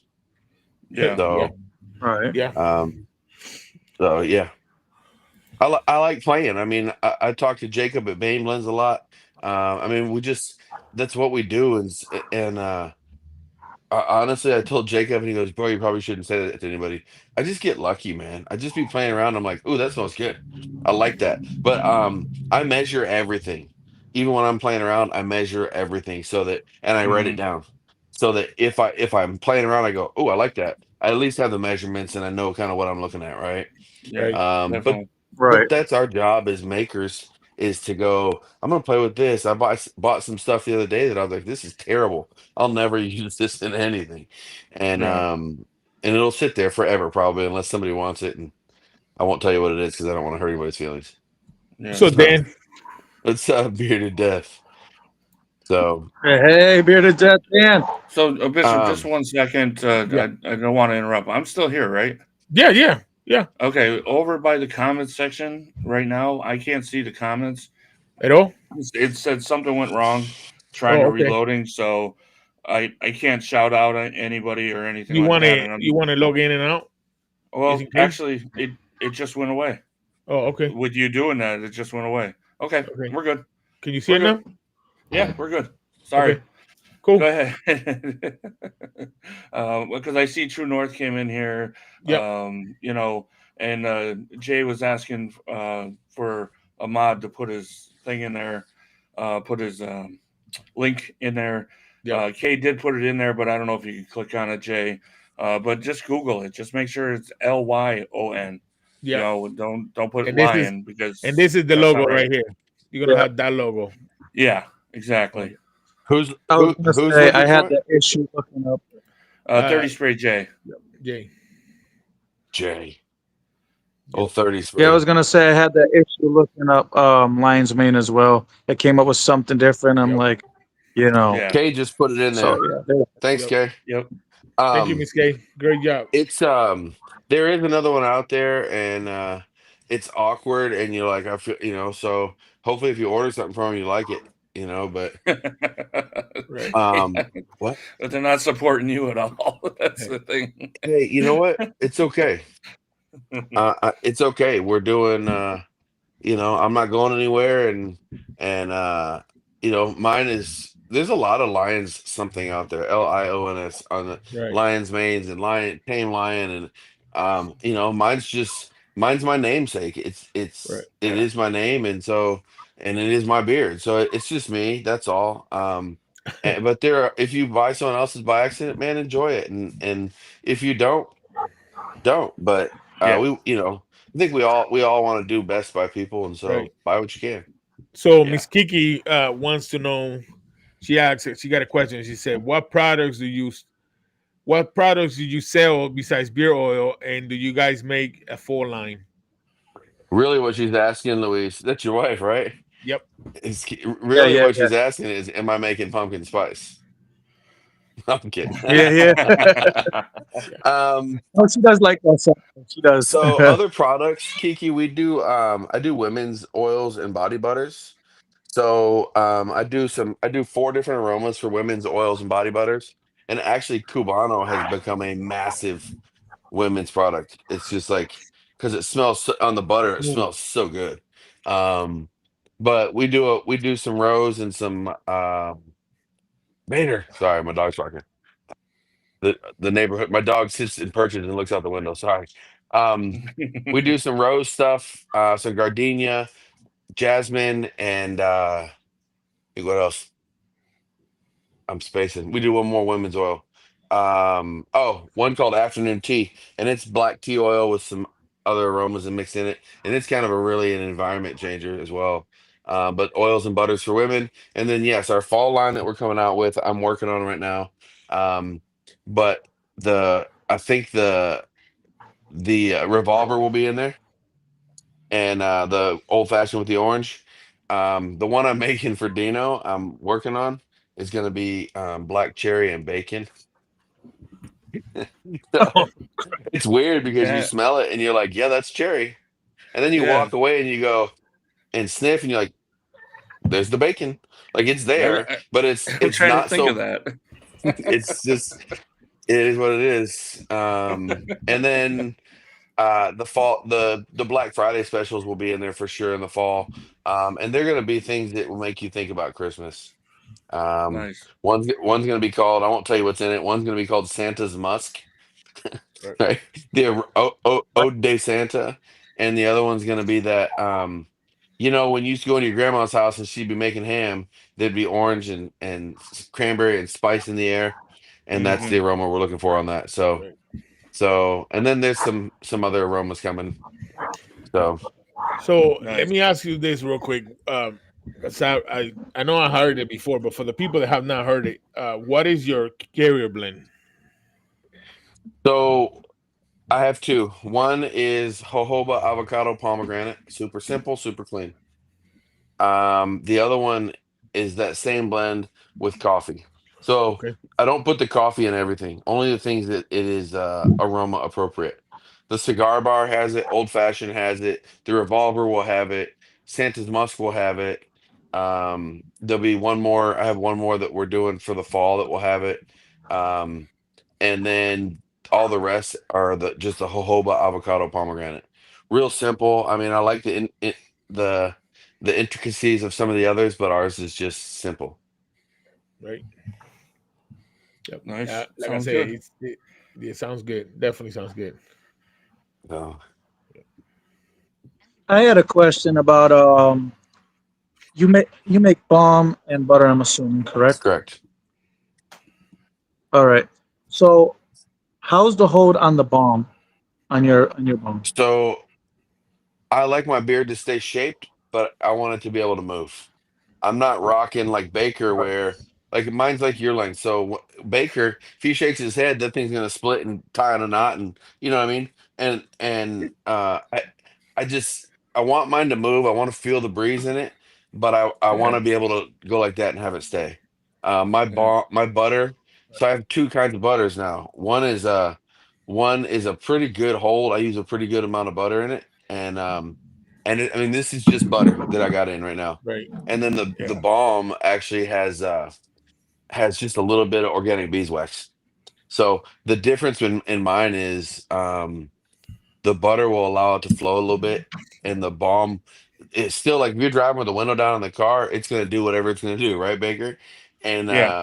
Yeah. Yeah, So Right. yeah. um so yeah. I like playing. I mean, I talk to Jacob at Bane Blends a lot. I mean, we just that's what we do, and honestly, I told Jacob, and he goes, "Bro, you probably shouldn't say that to anybody." I just get lucky, man. I just be playing around. I'm like, "Ooh, that smells good. I like that." But I measure everything. Even when I'm playing around, I measure everything so that, and I write it Hmm. down so that if I'm playing around, I go, "Oh, I like that." I at least have the measurements and I know kind of what I'm looking at, right? Yeah. Right. Um, but Definitely. but Right. that's our job as makers is to go, I'm gonna play with this. Bought some stuff the other day that I was like, this is terrible. I'll never use this in anything. And Yeah. and it'll sit there forever probably unless somebody wants it. And I won't tell you what it is because I don't want to hurt anybody's feelings. Yeah. So So Dan, it's bearded death. So Hey, bearded death Dan. So, Bishop, just um 1 second. yeah, I don't want to interrupt. I'm still here, right? yeah, yeah, yeah. Okay. Over by the comments section right now, I can't see the comments. At all? It said something went wrong trying Oh, to okay. reloading, so I can't shout out at anybody or anything You like want that. to And you want to log in and out, just well, in case? actually, it just went away. Oh, okay, With you doing that, it just went away. Okay, okay. we're good. Can you see We're it good. now? Yeah, we're good. Sorry. Okay, cool. Go ahead. Because I see True North came in here, Yep, and Jay was asking for a mod to put his thing in there, put his link in there. yep, Kay did put it in there, but I don't know if you can click on it, Jay. But just Google it. Just make sure it's Lyon. yep. Don't put And this is lion and because this is the that's logo not right. right here. You're gonna Yeah. have that logo. Yeah, exactly. Okay. who's I was who gonna who's say I looking had for it? that issue looking up. 30 spray J. Yep, Jay. Jay. Oh, Yep. 30 Yeah, I spray. was gonna say I had that issue looking up Lion's Mane as well. It came up with something different. I'm Yep. like, you know. Yeah. Kay just put it in So there. yeah, there- Thanks, Yep. Kay. Yep. Thank you, Um Miss K. Great job. It's there is another one out there and it's awkward and you're like I feel so hopefully if you order something from them you like it, but Right. Yeah. what? But they're not supporting you at all. That's Hey. the thing. Hey, you know what? It's okay. It's okay. We're doing I'm not going anywhere and mine is there's a lot of lions something out there, Lions on the Right. lion's manes and lion tame lion and mine's my namesake. Right. It Yeah. is my name and it is my beard. So it's just me, that's all. But if you buy someone else's by accident, man, enjoy it. And if you don't. But Yeah. I think we all want to do best by people, and so Right. buy what you can. So Yeah. Miss Kiki wants to know. She asked. She got a question. She said, What products do you sell besides beer oil, and do you guys make a full line?" Really, what she's asking, Louise, that's your wife, right? Yep. yeah, Really yeah, what yeah, she's asking is, am I making pumpkin spice? I'm kidding. yeah, yeah. Yeah. um, Oh, she does like that stuff. She does. so other products, Kiki, we do. I do women's oils and body butters. So I do 4 different aromas for women's oils and body butters. And actually Cubano has become a massive women's product. It's just like because it smells on the butter, it Mm. smells so good. But we do some rose and some Vader. Sorry, my dog's barking. The neighborhood, my dog sits and perches and looks out the window. Sorry. Um, we do some rose stuff, some gardenia, jasmine, and what else? I'm spacing. We do one more women's oil. One called Afternoon Tea, and it's black tea oil with some other aromas and mixed in it, and it's kind of a really an environment changer as well. But oils and butters for women, and then yes, our fall line that we're coming out with, I'm working on right now. Um, but I think the revolver will be in there, and the old fashioned with the orange. The one I'm making for Dino, I'm working on, is going to be black cherry and bacon. Oh, It's weird because you Yeah, smell it and you're like, yeah, that's cherry. And then you yeah. walk away and you go and sniff and you're like, there's the bacon. Like it's I, there, I, but it's I'm it's trying to not think of so that. it's just it is what it is. And then the fall the Black Friday specials will be in there for sure in the fall. And they're gonna be things that will make you think about Christmas. Um, Nice. one's gonna be called, I won't tell you what's in it. One's gonna be called Santa's Musk. right. Right? The Ode de Santa, and the other one's gonna be that when you used to go into your grandma's house and she'd be making ham, there'd be orange and cranberry and spice in the air, and that's Hmm. the aroma we're looking for on that. So Right. and then there's some other aromas coming. So So let Nice. me ask you this real quick. 'Cause I know I heard it before, but for the people that have not heard it, what is your carrier blend? so I have two. One is jojoba avocado pomegranate, super simple, super clean. The other one is that same blend with coffee. So Okay. I don't put the coffee in everything, only the things that it is aroma appropriate. The cigar bar has it, old fashioned has it, the revolver will have it, Santa's Musk will have it. There'll be one more. I have one more that we're doing for the fall that will have it. Um, and then all the rest are just the jojoba avocado pomegranate. Real simple. I mean, I like the the intricacies of some of the others, but ours is just simple. Right. Yep. Nice. Like I Sounds said, good. it sounds good. Definitely sounds good. So I had a question about you make balm and butter. I'm assuming, that's correct? correct. All right. So how's the hold on the balm on your balm? So I like my beard to stay shaped, but I want it to be able to move. I'm not rocking like Baker where like mine's like your length. So Baker, if he shakes his head, that thing's gonna split and tie in a knot, and you know what I mean. I just I want mine to move. I want to feel the breeze in it, but I want Yeah. to be able to go like that and have it stay. Yeah. My butter. So I have two kinds of butters now. One is a pretty good hold. I use a pretty good amount of butter in it, I mean this is just butter that I got in right now, Right. and then the Yeah. balm actually has just a little bit of organic beeswax. So the difference in mine is the butter will allow it to flow a little bit, and the balm it's still like if you're driving with the window down in the car, it's gonna do whatever it's gonna do, right, Baker? And Yeah.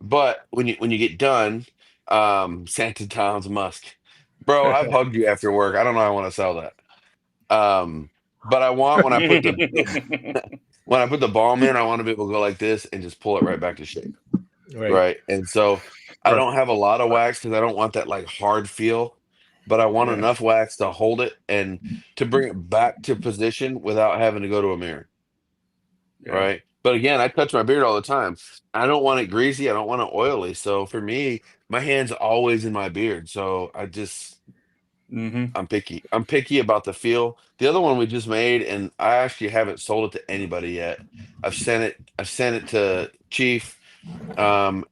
but when you get done, Santa Tom's Musk, bro, I've hugged you after work. I don't know. I want to sell that. But I want when I put the balm in, I want to be able to go like this and just pull it right back to shape. Right. Right. And so I Right. don't have a lot of wax because I don't want that like hard feel, but I want Yeah. enough wax to hold it and to bring it back to position without having to go to a mirror. Yeah. Right. But again, I touch my beard all the time. I don't want it greasy. I don't want it oily. So for me, my hand's always in my beard. So Hmm. I'm picky. I'm picky about the feel. The other one we just made, and I actually haven't sold it to anybody yet. I've sent it to Chief.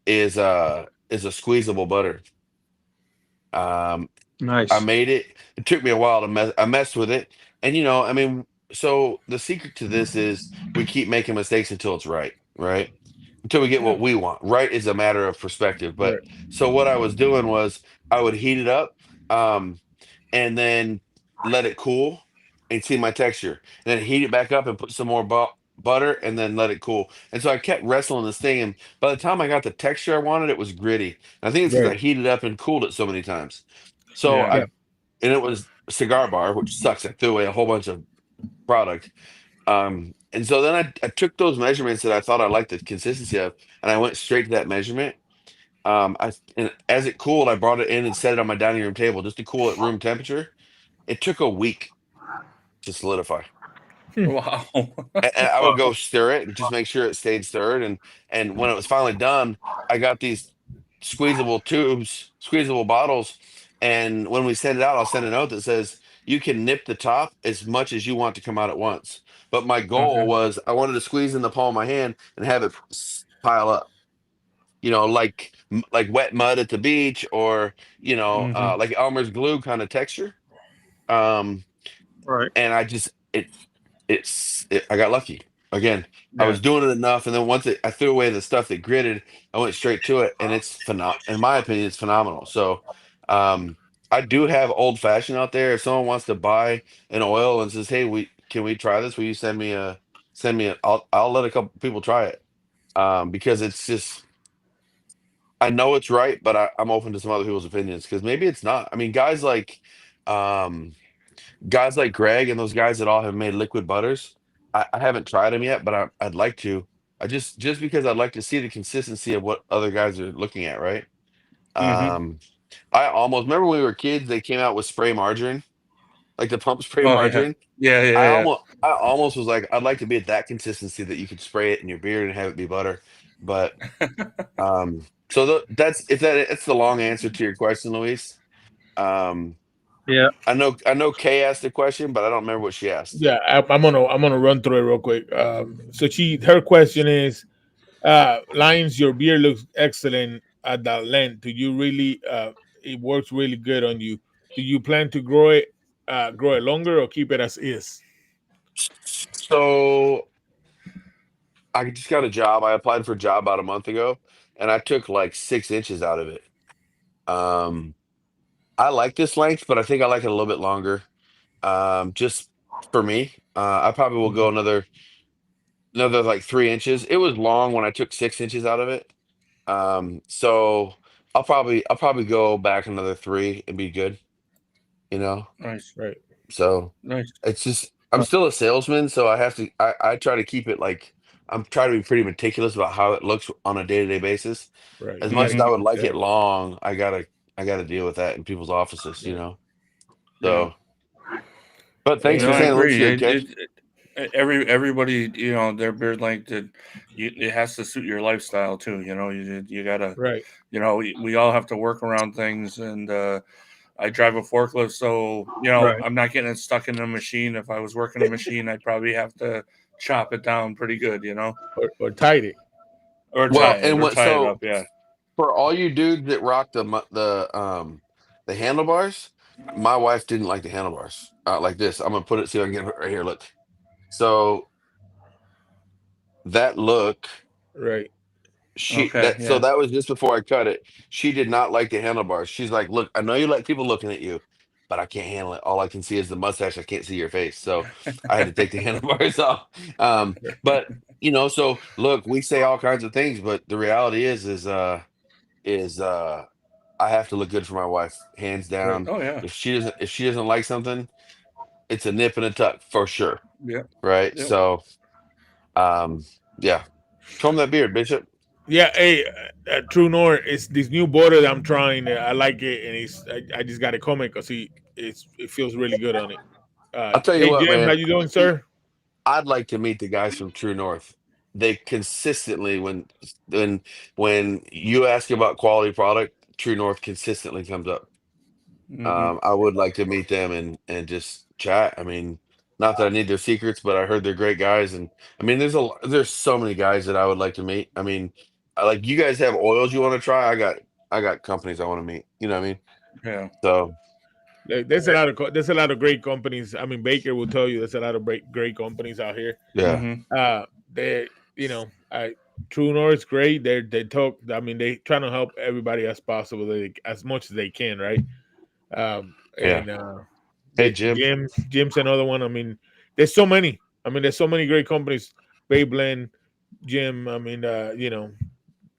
Is a squeezable butter. Um, I Nice. made it. It took me a while to mess. I messed with it, and I mean, so the secret to this is we keep making mistakes until it's right, right? Until we get Yeah. what we want. Right is a matter of perspective. But Right. so what I was doing was I would heat it up. And then let it cool and see my texture. And then heat it back up and put some more butter and then let it cool. And so I kept wrestling this thing. And by the time I got the texture I wanted, it was gritty. And I think it's because I Right. heated up and cooled it so many times. So Yeah. Yeah. and it was a cigar bar, which sucks. I threw away a whole bunch of product. And so then I took those measurements that I thought I liked the consistency of, and I went straight to that measurement. And as it cooled, I brought it in and set it on my dining room table just to cool at room temperature. It took a week to solidify. Wow. And I would Wow. go stir it and just make sure it stayed stirred. And when it was finally done, I got these squeezable tubes, squeezable bottles. And when we send it out, I'll send a note that says you can nip the top as much as you want to come out at once. But my goal Okay. was I wanted to squeeze in the palm of my hand and have it pile up. Like wet mud at the beach, or Hmm. like Elmer's glue kind of texture. Um, Right. and I got lucky again. I Yeah. was doing it enough, and then I threw away the stuff that gritted, I went straight to it, and it's phenomenal. In my opinion, it's phenomenal. So, um, I do have old fashioned out there. If someone wants to buy an oil and says, "Hey, we can we try this? Will you send me a?" I'll let a couple people try it, because it's just I know it's right, but I'm open to some other people's opinions because maybe it's not. I mean, um, guys like Greg and those guys that all have made liquid butters. I haven't tried them yet, but I'd like to. I just because I'd like to see the consistency of what other guys are looking at, right? Hmm. Um, I almost remember when we were kids, they came out with spray margarine, like the pump spray Oh yeah. margarine. Yeah. Yeah. I almost was like, I'd like to be at that consistency that you could spray it in your beard and have it be butter. But so that's if that's the long answer to your question, Luis. Um, Yeah. I know Kay asked a question, but I don't remember what she asked. Yeah, I'm gonna run through it real quick. So her question is, Lions, your beard looks excellent at that length. Do you really? It works really good on you. Do you plan to grow it longer or keep it as is? So I just got a job. I applied for a job about a month ago, and I took like 6 inches out of it. Um, I like this length, but I think I like it a little bit longer. Just for me, I probably will go Mhm. another like 3 inches. It was long when I took 6 inches out of it. So I'll probably go back another three and be good. You know. Nice. Right, So Nice. it's just I'm still a salesman, so I try to keep it like I'm trying to be pretty meticulous about how it looks on a day-to-day basis. right. As You much gotta as I Hmm. keep would it like it short. long, I gotta deal with that in people's offices, Right, Yeah. So, but thanks hey, for No, I saying it looks agree. good, Kay. Everybody, their beard length, it has to suit your lifestyle too. You gotta, right, we all have to work around things, and I drive a forklift, so Right. I'm not getting it stuck in a machine. If I was working a machine, I'd probably have to chop it down pretty good, or tight it. or Well, tie it, and or what tie it so up. Yeah. for all you dudes that rock the handlebars, my wife didn't like the handlebars. Like this. I'm gonna put it, see if I can get it right here. Look. So that look Right, Okay. so Yeah. that was just before I cut it. She did not like the handlebars. She's like, "Look, I know you like people looking at you, but I can't handle it. All I can see is the mustache. I can't see your face." So I had to take the handlebars off. But so look, we say all kinds of things, but the reality is I have to look good for my wife, hands right. down. Oh yeah. If she doesn't like something, it's a nip and a tuck for sure, Yep. right? Yep. So um, yeah, comb that beard, Bishop. Yeah, hey, True North, it's this new border that I'm trying. I like it, and I just got to comment because it feels really good on it. I'll tell you Hey what, Jim, how man. you doing, sir? I'd like to meet the guys from True North. They consistently, when when you ask about quality product, True North consistently comes up. Hmm. I would like to meet them and just chat. I mean, not that I need their secrets, but I heard they're great guys, and I mean, there's so many guys that I would like to meet. I mean, like you guys have oils you want to try. I got companies I want to meet. You know what I mean? Yeah. So There's a lot of great companies. I mean, Baker will tell you there's a lot of great companies out here. yeah, Hmm. They, I True North's great. They talk. I mean, they trying to help everybody as possible, as much as they can, right? yeah. And Hey, the Jim. Jim's another one. I mean, there's so many. I mean, there's so many great companies. Bayblend, Jim. I mean,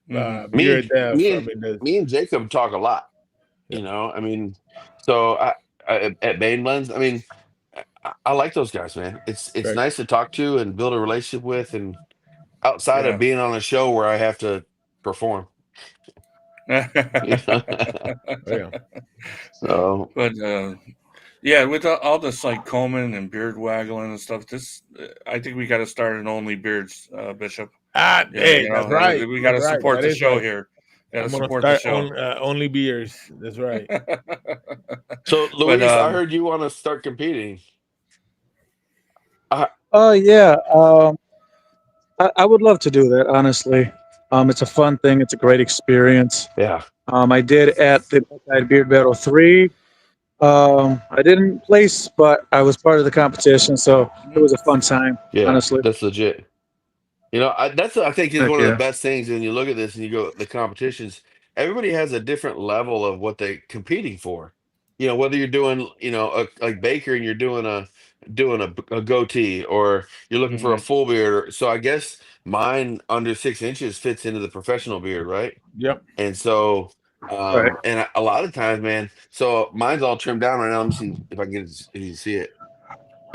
Hmm. Me Beer and at Death. me I and mean, there's me and Jacob talk a lot. yeah, I mean, so at Bane Blends, I mean, I like those guys, man. It's right. nice to talk to and build a relationship with, and outside of Yeah. being on a show where I have to perform, you know. Oh yeah, So But yeah, with all this like combing and beard waggling and stuff, I think we got to start an only beards, Bishop. Yeah, hey, that's right. we got That's to right. support That the is show right. here. Got to I'm gonna support the start show. only beers. That's right. so But Luis, I heard you want to start competing. Oh yeah. I would love to do that. Honestly, it's a fun thing. It's a great experience. Yeah, I did at the Buckeye Beard Battle 3. I didn't place, but I was part of the competition, so it Mhm. was a fun time. yeah, Honestly, that's legit. That's I think is heck one of the yeah. best things when you look at this and you go the competitions. Everybody has a different level of what they're competing for. Whether you're doing like Baker and you're doing a goatee, or you're looking for a Mhm. full beard. So I guess mine under 6 inches fits into the professional beard, right? Yep. And so, Right. a lot of times, man. So mine's all trimmed down right now. Let me see if I can if you can see it.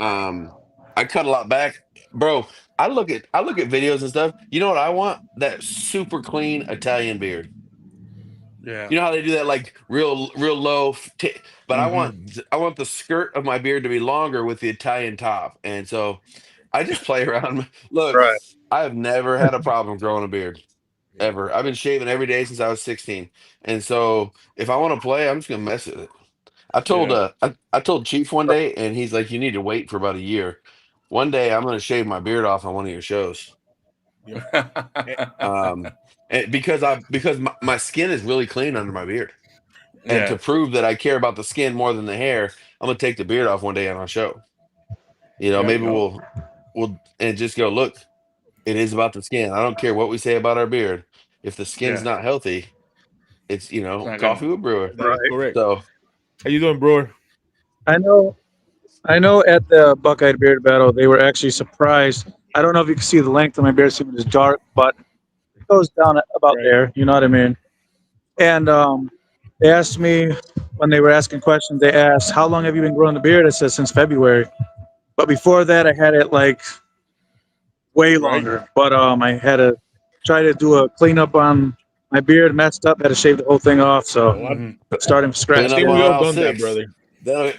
Um, I cut a lot back, bro. I look at videos and stuff. You know what I want? That super clean Italian beard. Yeah. You know how they do that, like real low. But I Mhm. want the skirt of my beard to be longer with the Italian top, and so I just play around. Look, Right. I have never had a problem growing a beard ever. I've been shaving every day since I was 16, and so if I want to play, I'm just gonna mess with it. Yeah. I told Chief one day, and he's like, "You need to wait for about a year. One day, I'm going to shave my beard off on one of your shows." Yep. Eh, Um, because my skin is really clean under my beard, and to Yeah. prove that I care about the skin more than the hair, I'm going to take the beard off one day on our show. There you Maybe go. we'll and just go look. It is about the skin. I don't care what we say about our beard. If the skin's Yeah. not healthy, it's It's not coffee gonna. with brewer. that is Right. correct. So How you doing, bro? I know. I know. At the Buckeye Beard Battle, they were actually surprised. I don't know if you can see the length of my beard. Seems it's dark, but it goes down about Right. there. You know what I mean? And they asked me when they were asking questions. They asked, "How long have you been growing the beard?" I said, "Since February." But before that, I had it like way Right. longer. But I had to try to do a cleanup on my beard, messed up, had to shave the whole thing off. So Oh, I, Mhm. starting from I clean scratch up think again. on we all aisle done that, six. brother.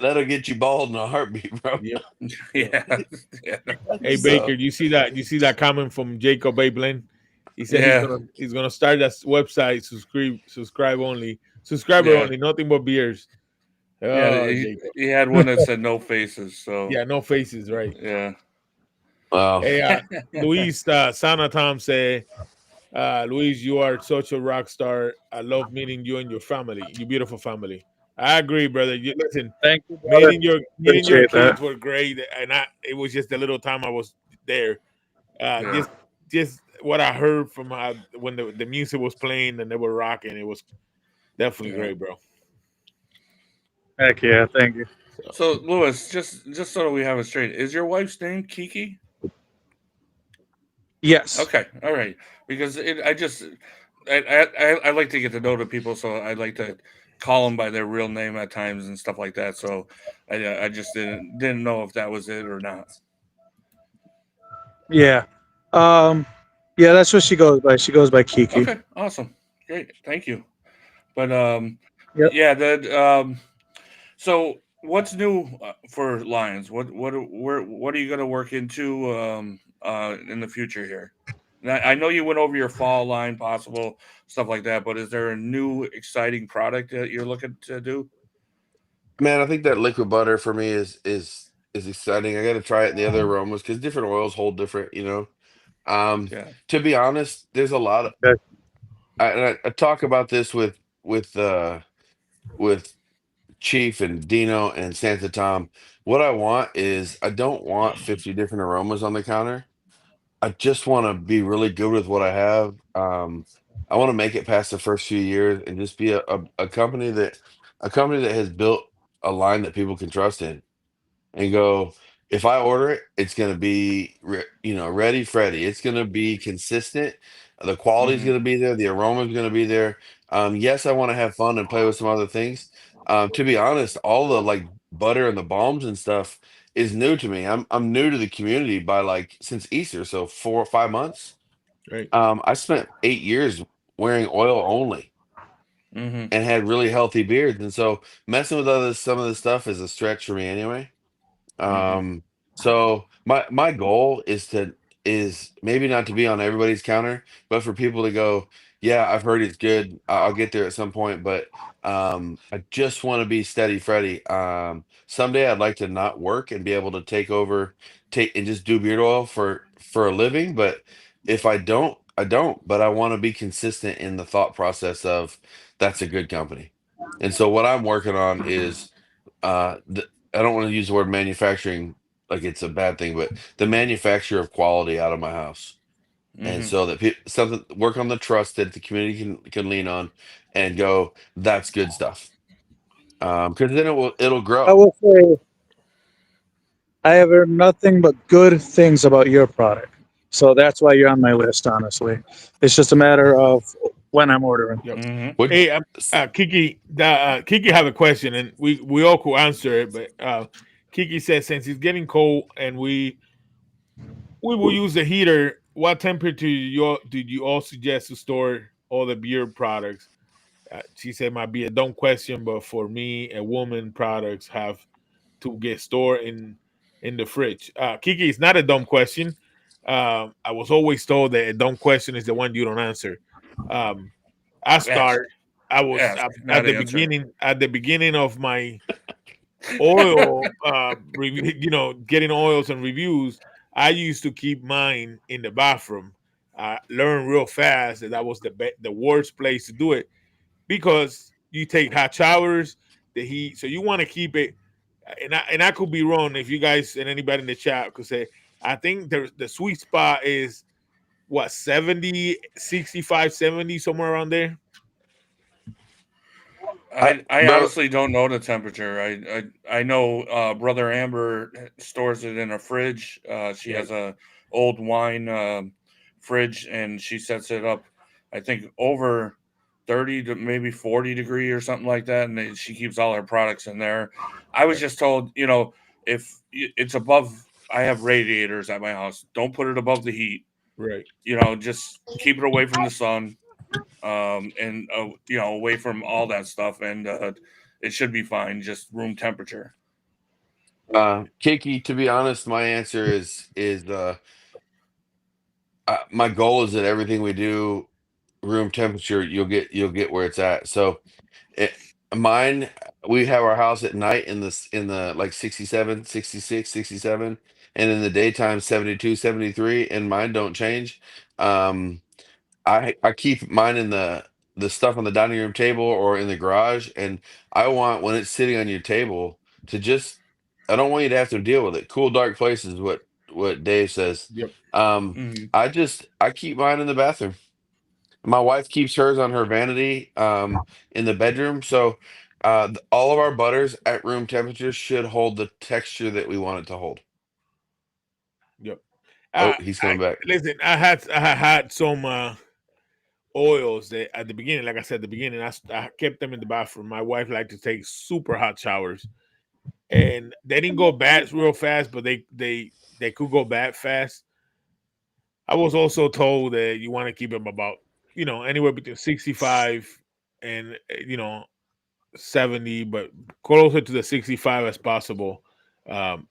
That'll get you bald in a heartbeat, bro. Yep. Yep. Yeah. Yeah. Hey Baker, So you see that comment from Jacob A. Blinn? He said he's Yeah. gonna he's gonna start that website, subscriber Yeah. only, nothing but beers. Yeah. Oh, He, Jacob. he had one that said no faces. So Yeah, no faces, right? yeah. wow. Hey, Luis Sana Tom said, Luis, you are such a rock star. I love meeting you and your family, your beautiful family. I agree, brother. Listen, Thank you, brother. meeting your Appreciate that. kids were great, and it was just the little time I was there. Uh, Yeah. just just what I heard from when the music was playing and they were rocking, it was definitely Yeah. great, bro. Heck yeah. Thank you. So So Lewis, just so that we have it straight, is your wife's name Kiki? Yes. Okay. All right. Because I like to get to know the people, so I like to call them by their real name at times and stuff like that. So I just didn't know if that was it or not. Yeah. Um, yeah, that's what she goes by. She goes by Kiki. Okay. Awesome. Great. Thank you. But Yep. yeah. So what's new for Lions? What are you going to work into in the future here? And I know you went over your fall line, possible stuff like that, but is there a new exciting product that you're looking to do? Man, I think that liquid butter for me is exciting. I got to try it in the other aromas because different oils hold different. Um, Yeah. to be honest, there's a lot of Okay. I talk about this with Chief and Dino and Santa Tom. What I want is I don't want 50 different aromas on the counter. I just want to be really good with what I have. I want to make it past the first few years and just be a company that has built a line that people can trust in and go, if I order it, it's going to be, ready, Freddy. It's going to be consistent. The quality's Mm-hmm. going to be there. The aroma's going to be there. Yes, I want to have fun and play with some other things. To be honest, all the like butter and the balms and stuff is new to me. I'm new to the community by like since Easter, so 4 or 5 months. right, I spent 8 years wearing oil only Mm-hmm. and had really healthy beards, and so messing with some of this stuff is a stretch for me anyway. Mm-hmm. So my goal is maybe not to be on everybody's counter, but for people to go, Yeah, I've heard it's good. I'll get there at some point, but I just want to be steady, Freddy. Someday I'd like to not work and be able to take and just do beard oil for a living. But if I don't, I don't. But I want to be consistent in the thought process of that's a good company. And so what I'm working on is I don't want to use the word manufacturing like it's a bad thing, but the manufacture of quality out of my house, and Hmm. so that something work on the trust that the community can lean on and go, that's good stuff. Because then it'll I grow. will say I have heard nothing but good things about your product. So that's why you're on my list, honestly. It's just a matter of when I'm ordering. Yep. Hmm. What Hey, Kiki, Kiki have a question, and we all could answer it. But Kiki says since it's getting cold and we will use the heater, what temperature did you all suggest to store all the beer products? She said might be a dumb question, but for me, a woman products have to get stored in the fridge. Kiki, it's not a dumb question. I was always told that a dumb question is the one you don't answer. Um, I Ask, start. I was ask, at not the answer. beginning of my oil. Getting oils and reviews. I used to keep mine in the bathroom. I learned real fast that was the worst place to do it because you take hot showers, the heat. So you want to keep it. And I could be wrong if you guys and anybody in the chat could say. I think the sweet spot is what 70, 65, 70, somewhere around there. I bro? honestly don't know the temperature. I know brother Amber stores it in a fridge. She Right, has a old wine fridge, and she sets it up. I think over 30 to maybe 40 degree or something like that, and she keeps all her products in there. I was right, just told, if it's above, I have radiators at my house. Don't put it above the heat. right. Just keep it away from the sun, and away from all that stuff, and it should be fine. Just room temperature. Kiki, to be honest, my answer is my goal is that everything we do room temperature, you'll get where it's at. So it, mine, we have our house at night in the like 67, 66, 67, and in the daytime 72, 73, and mine don't change. Um, I keep mine in the stuff on the dining room table or in the garage, and I want when it's sitting on your table to just I don't want you to have to deal with it. Cool, dark places, what Dave says. Yep. Um, Hmm. I keep mine in the bathroom. My wife keeps hers on her vanity in the bedroom. So all of our butters at room temperature should hold the texture that we want it to hold. Yep. Oh, he's coming back. Listen. I had some oils that at the beginning, like I said at the beginning, I kept them in the bathroom. My wife liked to take super hot showers, and they didn't go bad real fast, but they could go bad fast. I was also told that you want to keep them about anywhere between 65 and 70, but closer to the 65 as possible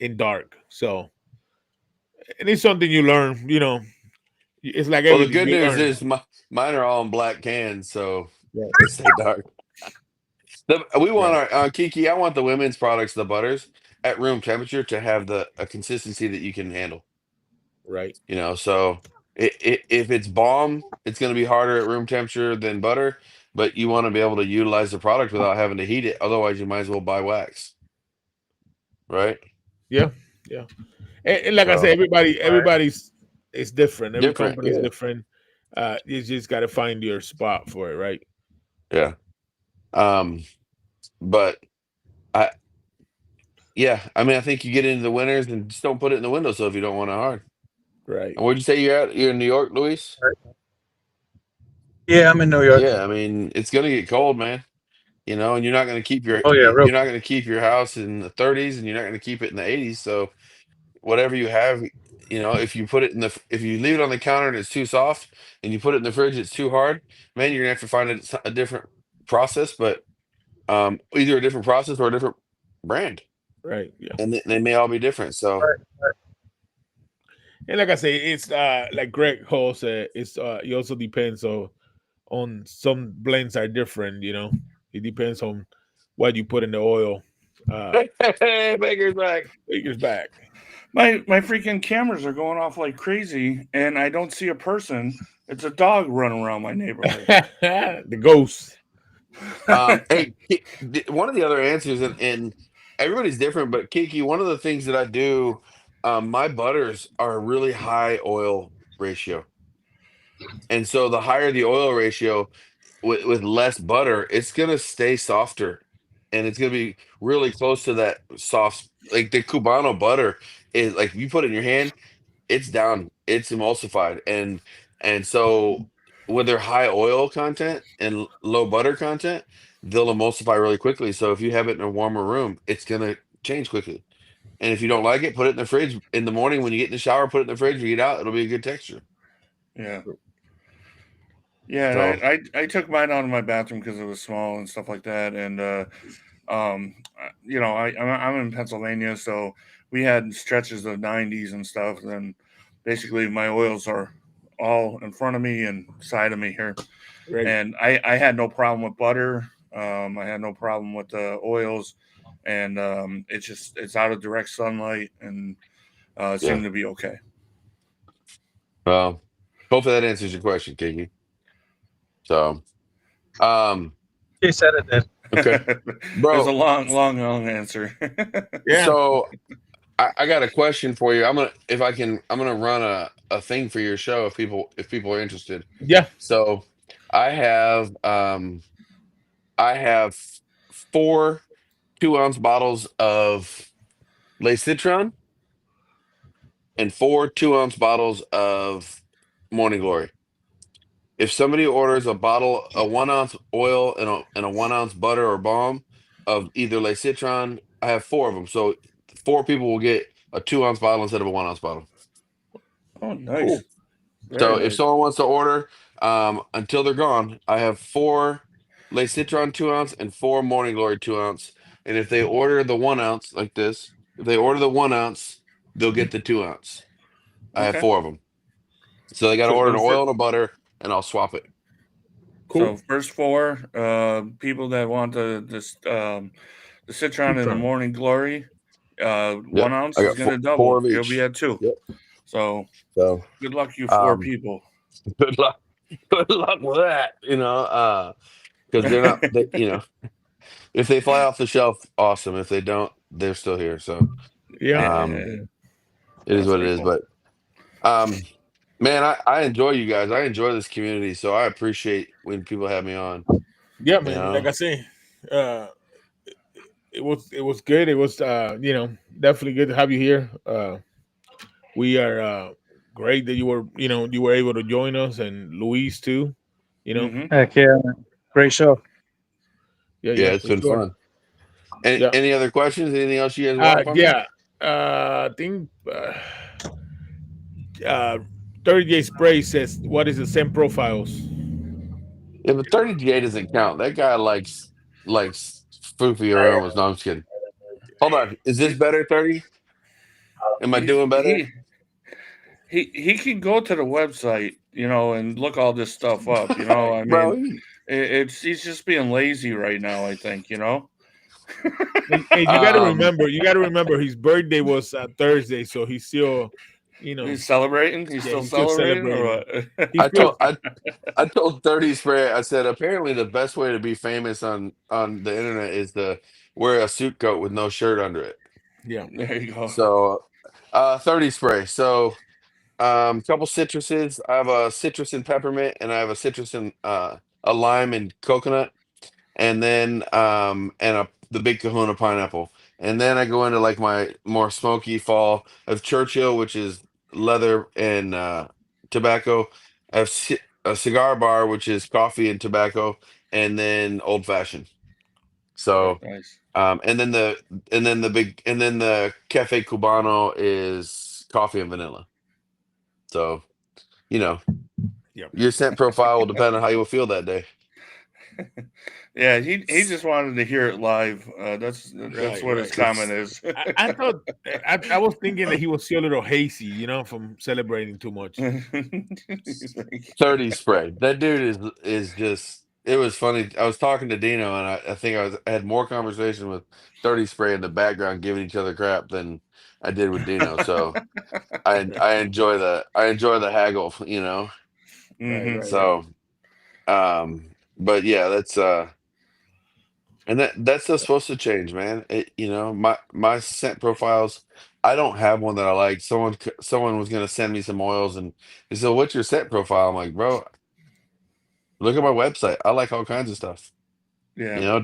in dark. So, and it's something you learn. It's like Well, the everything good you news learn. is mine are all in black cans, so Right, they stay dark. We want right, our Kiki. I want the women's products, the butters, at room temperature to have the a consistency that you can handle. right. So if it's balm, it's going to be harder at room temperature than butter, but you want to be able to utilize the product without having to heat it. Otherwise, you might as well buy wax, right? Yeah, yeah. And like I said, So everybody's is different. Every different, company is yeah, different. You just got to find your spot for it, right? yeah. Um, but I, yeah, I mean, I think you get into the winters and just don't put it in the windowsill if you don't want it hard. Right. And where'd you say you're at? You're in New York, Luis? Yeah, I'm in New York. Yeah, I mean, it's gonna get cold, man. And you're not gonna keep Oh yeah, real. you're not gonna keep your house in the 30s, and you're not gonna keep it in the 80s. So whatever you have, if you put it if you leave it on the counter and it's too soft, and you put it in the fridge, it's too hard. Man, you're gonna have to find a different process, but either a different process or a different brand, Right. Yeah. and they may all be different. So And like I say, it's like Greg Hall said, it also depends on some blends are different. It depends on what you put in the oil. Uh, Hey, Baker's back. Baker's back. My freaking cameras are going off like crazy, and I don't see a person. It's a dog running around my neighborhood. The ghost. Hey, one of the other answers, and everybody's different, but Kiki, one of the things that I do, my butters are a really high oil ratio. And so the higher the oil ratio with less butter, it's gonna stay softer and it's gonna be really close to that soft, like the Cubano butter is like if you put it in your hand, it's down, it's emulsified. And so with their high oil content and low butter content, they'll emulsify really quickly. So if you have it in a warmer room, it's gonna change quickly. And if you don't like it, put it in the fridge in the morning when you get in the shower, put it in the fridge, when you get out, it'll be a good texture. Yeah. Yeah, So I took mine out of my bathroom because it was small and stuff like that, and I'm in Pennsylvania, so we had stretches of 90s and stuff. And basically, my oils are all in front of me and side of me here, Right. and I had no problem with butter. I had no problem with the oils, and it's out of direct sunlight, and it yeah. seemed to be okay. Well, hopefully that answers your question, Kiki. So, um, He said it did. okay, There's bro. a long answer. Yeah. So I got a question for you. I'm gonna run a thing for your show if people are interested. Yeah. So I have um I have 4 2-ounce bottles of Le Citron and 4 2-ounce bottles of Morning Glory. If somebody orders a 1-ounce oil and a 1-ounce butter or balm of either Le Citron, I have 4 of them. So 4 people will get a 2-ounce bottle instead of a 1-ounce bottle. Oh, Cool. nice. Very So if nice. someone wants to order, until they're gone, I have 4 Citron 2-ounce and 4 Morning Glory 2-ounce. And if they order the 1-ounce like this, if they order the 1-ounce, they'll get the 2-ounce. I have Okay. 4 of them. So they got to So order an So for oil and a butter, and I'll swap it. cool. so first four people that want the citron and the Citron. morning glory, one Yep, ounce I is got gonna four double. of You'll be each. at two. Yep. So So, good luck, you four um, people. good luck. Good luck with that. Because they're not. If they fly off the shelf, awesome. If they don't, they're still here. So, Yeah. um, Yeah, it is that's what it pretty is. cool. But, um, man, I enjoy you guys. I enjoy this community. So I appreciate when people have me on. Yeah, You man. Like know. I say, uh, it was good. It was definitely good to have you here. We are great that you were able to join us, and Luis too. You know. Mm-hmm. Heck yeah, man. Great show. Yeah. Yeah, Yeah. it's For been sure. fun. Any, Yeah. any other questions? Anything else you guys want from me? Yeah. I think uh, 30 Day Spray says, "What is the same profiles?" Yeah, but 30 doesn't count. That guy likes foofy aromas. No, I'm just kidding. Hold on. Is this better, 30? Am I He's doing better? he can go to the website, and look all this stuff up. I Bro, mean, it's he's just being lazy right now. I think. Hey, you got to um, remember. You got to remember his birthday was Thursday, so he's still, He's celebrating. He's yeah, still he's still celebrating, or celebrating. what? He I told feels, I told 30 Spray, I said apparently the best way to be famous on the internet is to wear a suit coat with no shirt under it. yeah, There you go. So 30 Spray. So couple citruses. I have a citrus and peppermint, and I have a citrus and a lime and coconut, and then the big kahuna pineapple. And then I go into like my more smoky fall of Churchill, which is leather and tobacco. I have a cigar bar, which is coffee and tobacco, and then old fashioned. Very So nice. and then the cafe cubano is coffee and vanilla. So you know yeah. your scent profile will depend on how you will feel that day. Yeah, he just wanted to hear it live. That's Right, what his right. comment is. I thought I was thinking that he was still a little hazy, from celebrating too much. He's like, 30 spray. That dude is just. It was funny. I was talking to Dino, and I think I had more conversation with 30 spray in the background, giving each other crap than I did with Dino. So I enjoy the haggle. Right, hmm right, right. So but yeah, and that's just supposed to change, man. My scent profiles. I don't have one that I like. Someone was gonna send me some oils, and they said, "What's your scent profile?" I'm like, bro, look at my website. I like all kinds of stuff. Yeah.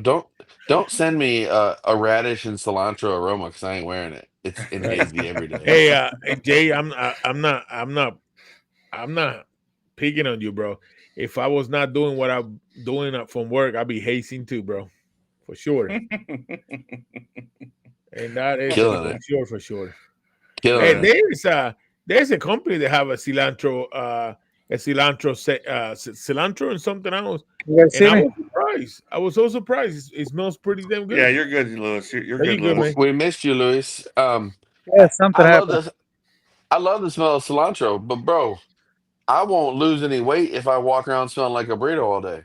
Don't send me a radish and cilantro aroma because I ain't wearing it. It's in Right. hazy every day. Hey, hey, Jay, I'm not picking on you, bro. If I was not doing what I'm doing from work, I'd be hazing too, bro, for sure. And that is Killing for it, sure, for sure. killing Man, Yeah. it. there's a company that have a cilantro and something else, You guys and see I me? was surprised. I was so surprised. It smells pretty damn Yeah, good. you're good, Lewis. You're Are you good, good, Lewis. man? We missed you, Luis. Yeah, I, I something love happened. this. I love the smell of cilantro, but bro, I won't lose any weight if I walk around smelling like a burrito all day.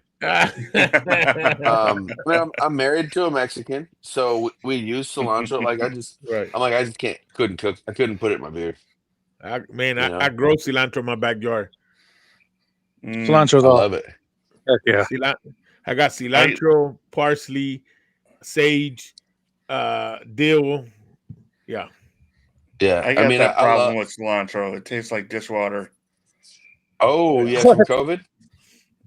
I'm married to a Mexican, so we use cilantro. Like Right. I just couldn't cook. I couldn't put it in my beard. Man, You I know, grow cilantro in my backyard. Mm, Cilantro's I off. love it. Heck yeah. I got I cilantro, parsley, sage, dill. Yeah. Yeah, I I got mean, that I love. problem with cilantro. It tastes like dishwater. Oh Yeah. yeah, from COVID.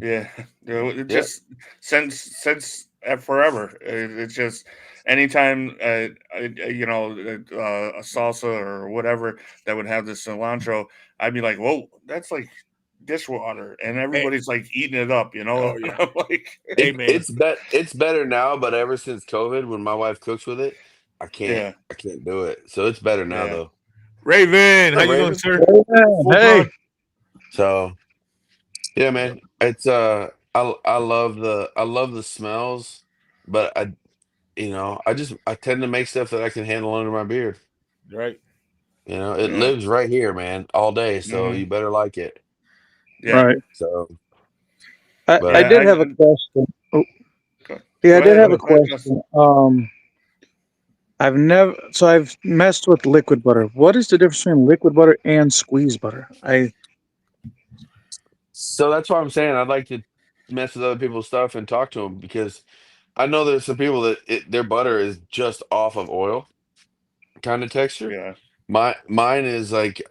Yeah, it Yep. just since forever. It's just anytime a salsa or whatever that would have the cilantro, I'd be like, "Whoa, that's like dishwater," and Hey, everybody's like eating it up. oh yeah. I'm like, Hey It man. it's it's better now, but ever since COVID, when my wife cooks with it, I can't yeah, I can't do it. So it's better now yeah, though. Raven, how What's up, you doing, Raven? sir? Full Hey, grown. So yeah, Yep. man. It's I love the smells, but I tend to make stuff that I can handle under my beard. Right. It yeah, lives right here, man, all day. So hmm you better like it. yeah, right. So, I but yeah. did have a question. Oh, Go, yeah, go I did ahead, have a Go go ahead, Gus. question. I've messed with liquid butter. What is the difference between liquid butter and squeeze butter? so that's why I'm saying I'd like to mess with other people's stuff and talk to them because I know there's some people that their butter is just off of oil kind of texture. Yeah, Mine is like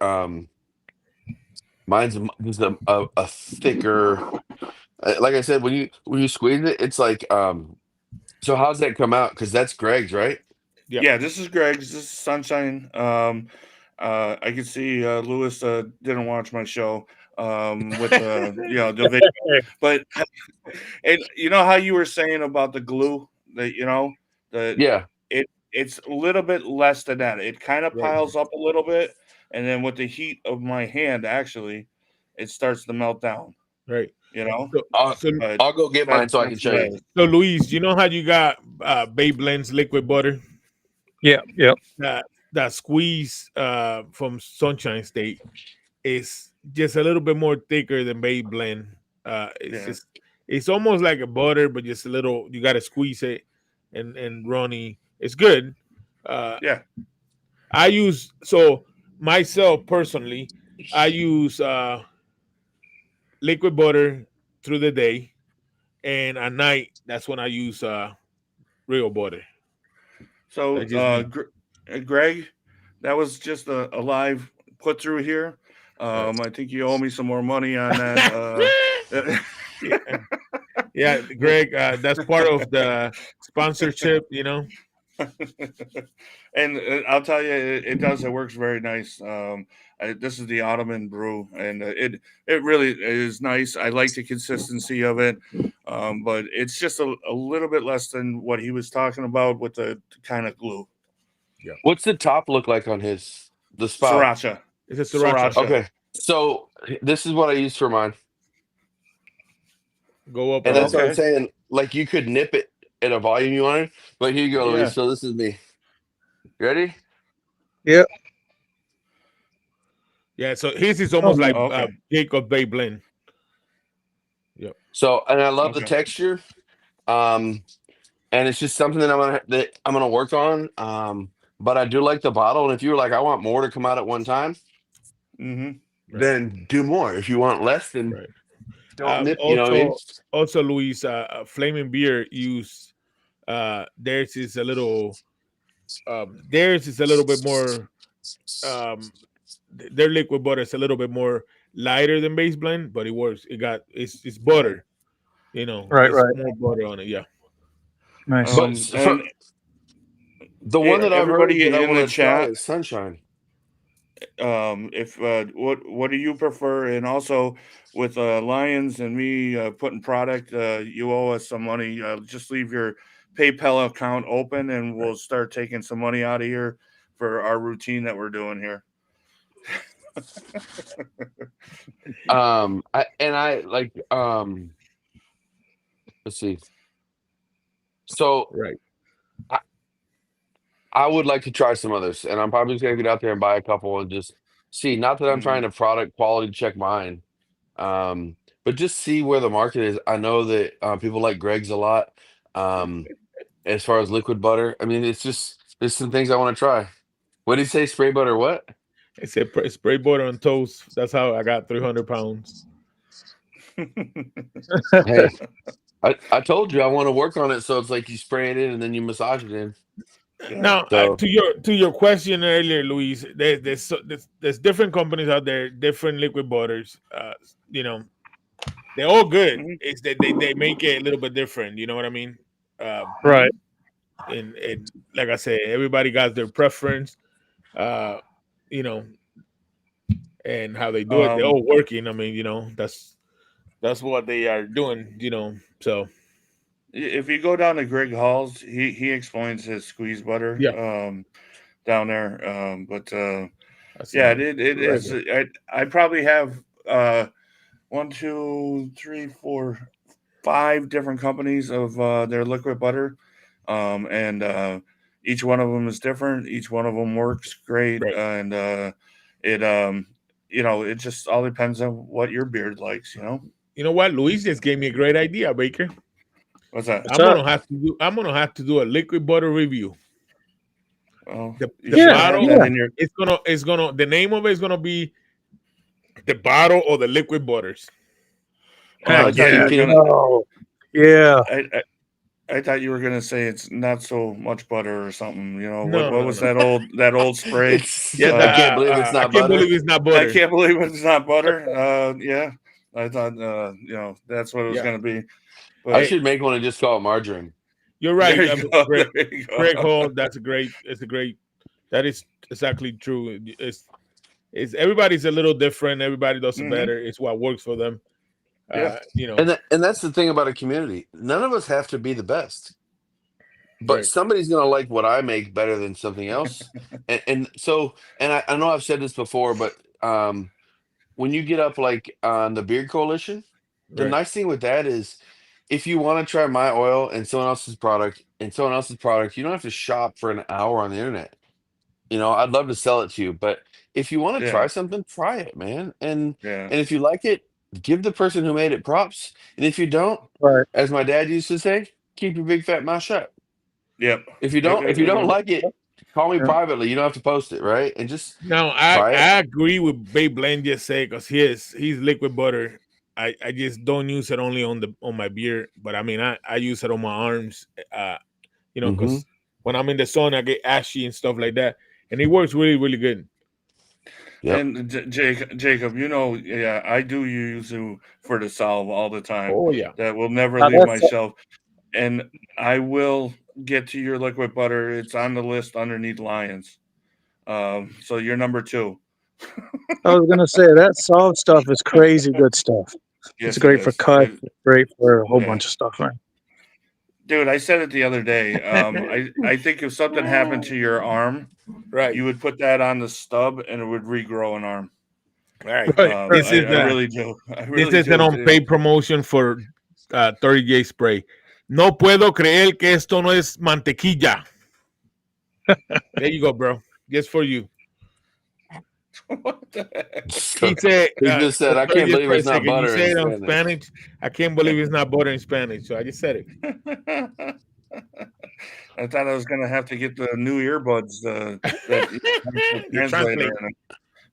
mine's just a thicker. Like I said, when you squeeze it, it's like. So how's that come out? Because that's Greg's, right? Yep. yeah. This is Greg's. This is Sunshine. I can see Lewis didn't watch my show with the video, but and you know how you were saying about the glue that the Yeah, it's a little bit less than that. It kind of Right. piles up a little bit, and then with the heat of my hand, actually, it starts to melt down. Right. You know, So I'll so but I'll go get mine so I can that's show what you. it is. so Luis, you know how you got Bay Blends liquid butter? Yeah, yeah. That squeeze from Sunshine State is just a little bit more thicker than Bay Blend. Yeah, It's almost like a butter, but just a little. You got to squeeze it and runny. It's good. Uh, yeah. I use so myself personally. I use liquid butter through the day, and at night that's when I use real butter. So, That's just me. Greg, that was just a live put through here. Right. I think you owe me some more money on that. Yeah, yeah, Greg. That's part of the sponsorship. and I'll tell you, it does. It works very nice. This is the Ottoman brew, and it really is nice. I like the consistency of it, but it's just a little bit less than what he was talking about with the kind of glue. Yeah, What's the top look like on the spout? Sriracha, it's a sriracha. sriracha. Okay, so this is what I use for mine. Go up And and that's up. what I'm Okay. saying. Like you could nip it at a volume you wanted, but here you go, Yeah, Luis. So this is me. Ready? Yeah. yeah. So his is Oh, almost like nice. Okay. Jacob Bay blend. Yep. So, and I love the Okay. texture. Um, and it's just something that I'm gonna work on. But I do like the bottle. And if you were like, I want more to come out at one time, Mm-hmm. Right. then do more. If you want less, then Right. don't nip. You know what I mean? Also, also, Luis, Flaming Beer use theirs is a little theirs is a little bit more um their liquid butter is a little bit more lighter than base blend, but it works. It's Right. butter. You know, Right, it's right. more butter on it. Yeah. Nice. But for And the one that I've heard that I everybody in want the to try chat, is Sunshine. if what do you prefer? And also with Lions and me putting product, you owe us some money. Just leave your PayPal account open, and Right. we'll start taking some money out of here for our routine that we're doing here. I like let's see. So Right. I, I would like to try some others, and I'm probably just gonna get out there and buy a couple and just see. Not that I'm trying Hmm. to product quality check mine, um, but just see where the market is. I know that people like Greg's a lot. Um, as far as liquid butter, I mean, it's just there's some things I want to try. What did he say? Spray butter? What? It's a spray butter on toast. That's how I got 300 pounds. Hey, I told you I want to work on it, so it's like you spray it in and then you massage it in. Yeah. Now, So to your question earlier, Luis, there's different companies out there, different liquid butters. You know, they're all good. Mhm. It's that they make it a little bit different. You know what I mean? Um, Right. Mhm. and like I said, everybody got their preference. Uh, you know, and how they do it. They're Um, all working. I mean, that's what they are doing. So if you go down to Greg Hall's, he explains his squeeze butter yeah, down there. But I seen yeah, him. it Very is. good. I probably have one, two, three, four, five different companies of their liquid butter, and each one of them is different. Each one of them works great, Right. and it it just all depends on what your beard likes. You know what? Luis just gave me a great idea, Baker. What's that? What's up? I'm gonna have to do a liquid butter review. Well, you The should Yeah, have had bottle that yeah. in your. it's gonna the name of it is gonna be the bottle or the liquid butters. And Oh I'll like a tell yeah, you, pecan. Oh, yeah. I thought you were gonna say it's not so much butter or something. no, What no, was no. that old spray? It's Yes, I can't believe it's I not can't butter. believe it's not I butter. can't believe it's not butter. Yeah, I thought that's what it was Yeah. gonna be. I But Hey, should make one and just call it margarine. you're there right. I you mean, go. There you Greg go. Hall. That is exactly true. It's everybody's a little different. Everybody does it Hmm. better. It's what works for them. Yeah. And that's the thing about a community. None of us have to be the best, but Right, somebody's gonna like what I make better than something else. And I know I've said this before, but when you get up like on the Beard Coalition, the right. nice thing with that is if you want to try my oil and someone else's product, you don't have to shop for an hour on the internet. I'd love to sell it to you, but if you want to Yeah. try something, try it, man. And Yeah. and if you like it, give the person who made it props. And if you don't, Right. as my dad used to say, keep your big fat mouth shut. Yep. If you Yep. don't, Yep. if you Yep. don't Yep. like it, call me Yeah. privately. You don't have to post it, right? And just Now try it. I agree with Babe Blend just say because he's liquid butter. I just don't use it only on my beard, but I mean I use it on my arms. Hmm. Because when I'm in the sun, I get ashy and stuff like that, and it works really really good. Yep. And Jacob, yeah, I do use you for the salve all the time. Oh yeah, That will never Now leave that's my shelf, and I will get to your liquid butter. It's on the list underneath Lions. So you're number two. I was gonna say that solid stuff is crazy good stuff. It's Yes, it great for is. cuts. It's great for a whole Yeah. bunch of stuff, man. Dude, I said it the other day. I think if something happened to your arm, right, you would put that on the stub and it would regrow an arm. right. Right, right. This is I really do. I this really is an do. unpaid promotion for 30 J spray. No puedo creer que esto no es mantequilla. There you go, bro. Just for you. What the heck? He said, He just said, "I 30 can't J believe spray it's said, not can you butter in say it on Spanish." Spanish? I can't believe it's not butter in Spanish. So I just said it. I thought I was gonna have to get the new earbuds that The translator translate. in it.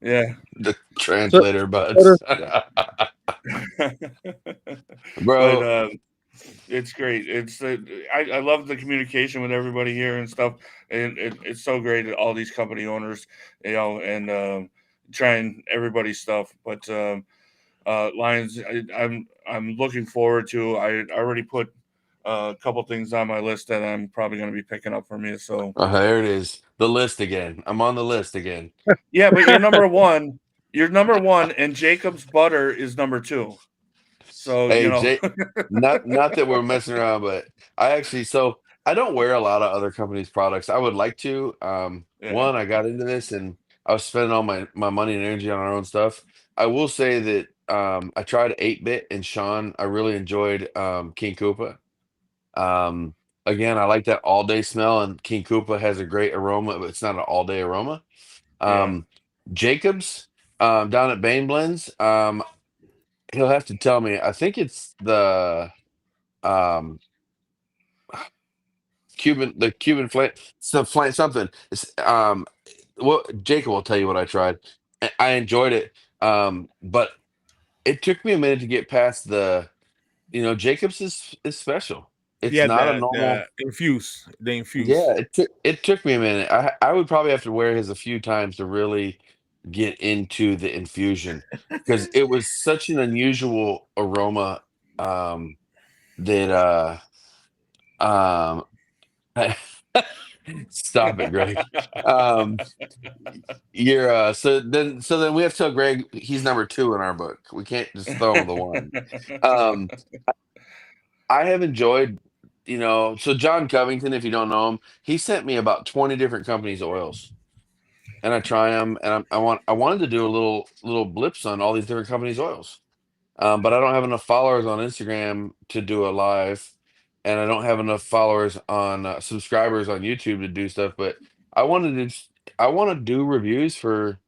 Yeah. The So, translator butter- buds, But bro. it's great. I love the communication with everybody here and stuff, and it's so great. All these company owners, and trying everybody's stuff. But Lions, I'm looking forward to. I already put a couple things on my list that I'm probably going to be picking up from you. So There it is. The list again. I'm on the list again. yeah, but you're number one. You're number one, and Jacob's Butter is number two. So Hey, Jay, not that we're messing around, but I actually I don't wear a lot of other companies' products. I would like to. yeah, One, I got into this and I was spending all my money and energy on our own stuff. I will say that I tried 8-Bit and Sean. I really enjoyed King Koopa. Um, again, I like that all day smell, and King Koopa has a great aroma, but it's not an all day aroma. yeah, Um, Jacobs down at Bane Blends. He'll have to tell me. I think it's um the Cuban flan, something. It's what Jacob will tell you what I tried. I enjoyed it. But it took me a minute to get past Jacobs is special. It's Yeah, not a the normal. infuse. The Yeah, infuse. it took me a minute. I would probably have to wear his a few times to really get into the infusion because it was such an unusual aroma that um stop it, Greg. Um you're so then we have to tell Greg he's number two in our book. We can't just throw him the one. Um I have enjoyed, so John Covington, if you don't know him, he sent me about 20 different companies' oils. And I try them, and I wanted to do a little blips on all these different companies' oils, but I don't have enough followers on Instagram to do a live, and I don't have enough followers on subscribers on YouTube to do stuff. But I wanted to, I want to do reviews for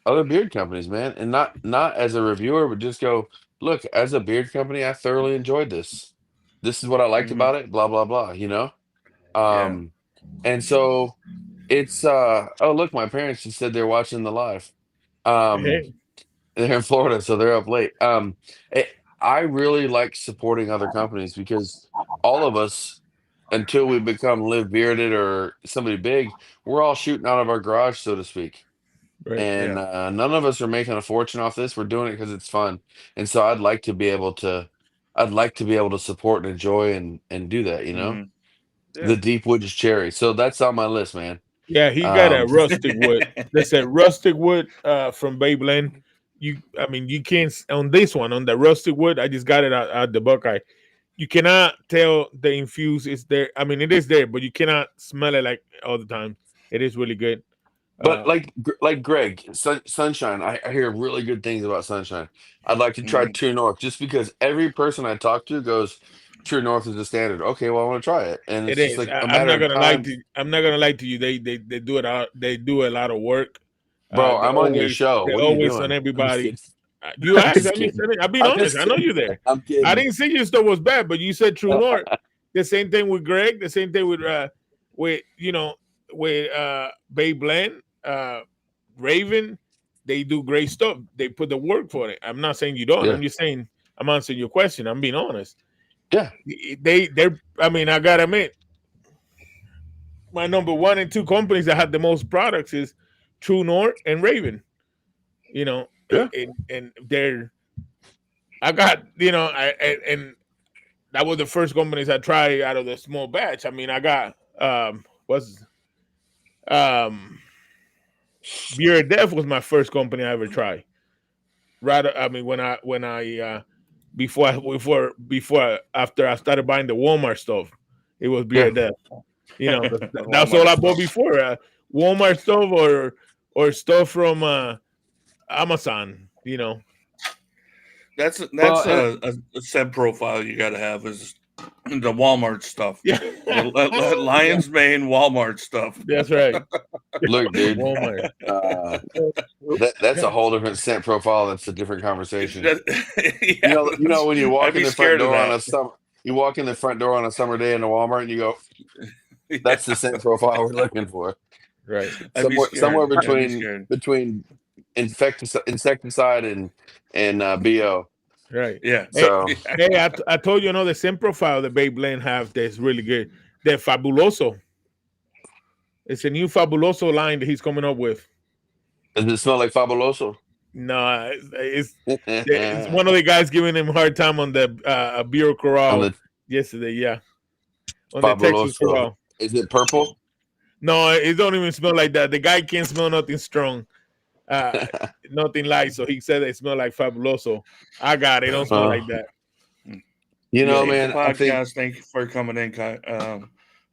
other beard companies, man, and not as a reviewer, but just go look as a beard company. I thoroughly enjoyed this. This is what I liked Mhm. about it. Blah blah blah. Yeah. Um, and so it's oh look, my parents just said they're watching the live. Um, Hey, they're in Florida, so they're up late. It, I really like supporting other companies because all of us, until we become live bearded or somebody big, we're all shooting out of our garage, so to speak. right. And Yeah. none of us are making a fortune off this. We're doing it because it's fun. And so I'd like to be able to support and enjoy and do that, Hmm. Yeah. the deep woods cherry. So that's on my list, man. Yeah, he got a Um, rustic wood. That's a rustic wood from Babeland. I mean, you can't on this one on the rustic wood. I just got it at the Buckeye. You cannot tell the infuse is there. I mean, it is there, but you cannot smell it like all the time. It is really good. but Uh, like Greg, Sunshine, I hear really good things about Sunshine. I'd like to try Hmm. True North just because every person I talk to goes, True North is the standard. Okay, well, I want to try it. And it it's just is. like a I'm matter not of gonna lie time. to you. I'm not gonna lie to you. They do it out. They do a lot of work. Bro, I'm on your show. They're What are you always on doing? I'm just everybody. kidding. You I'm asked. just I mean, kidding. I'm being I'm honest. just I know kidding. you're there. I'm I kidding. didn't say your stuff was bad, but you said True North. The same thing with Greg. The same thing with Bay Blend, Raven. They do great stuff. They put the work for it. I'm not saying you don't. Yeah. I'm just saying I'm answering your question. I'm being honest. Yeah. They're. I mean, I gotta admit, my number one and two companies that have the most products is True North and Raven. You know, Yeah. and they're. I got and that was the first companies I tried out of the small batch. I mean, I got was um Beer Death was my first company I ever tried. Right, I mean when I after I started buying the Walmart stuff, it was Beer Yeah. Death. You know, that's all Walmart I bought stuff. before. Walmart stuff or stuff from Amazon. You know, That's Well, and a said profile you got to have is the Walmart stuff, Yeah, the yeah, Lion's Mane Walmart stuff. that's right. look, dude, Walmart. uh, that's Yeah, a whole different scent profile. That's a different conversation. Yeah, You know when you I'd walk in be the front scared of door on that. a summer, you walk in the front door on a summer day in a Walmart, and you go, Yeah, "That's the scent profile we're looking for." right. I'd be Somewhere scared. I'd be between scared. insecticide and bo. Right. Yeah, Hey, So yeah. hey, I told you, the same profile the Babe Blend have that's really good. The Fabuloso. It's a new Fabuloso line that he's coming up with. does it smell like fabuloso? No, it's On one of the guys giving him a hard time on the beer corral the yesterday. Yeah, on the Texas fabuloso, corral. is it purple? No, it don't even smell like that. The guy can't smell nothing strong, uh, nothing light. So he said it smell like Fabuloso. I got it. Don't smell Uh, like that. you know, Yeah. Shape the man, I think podcast. Thank you for coming in,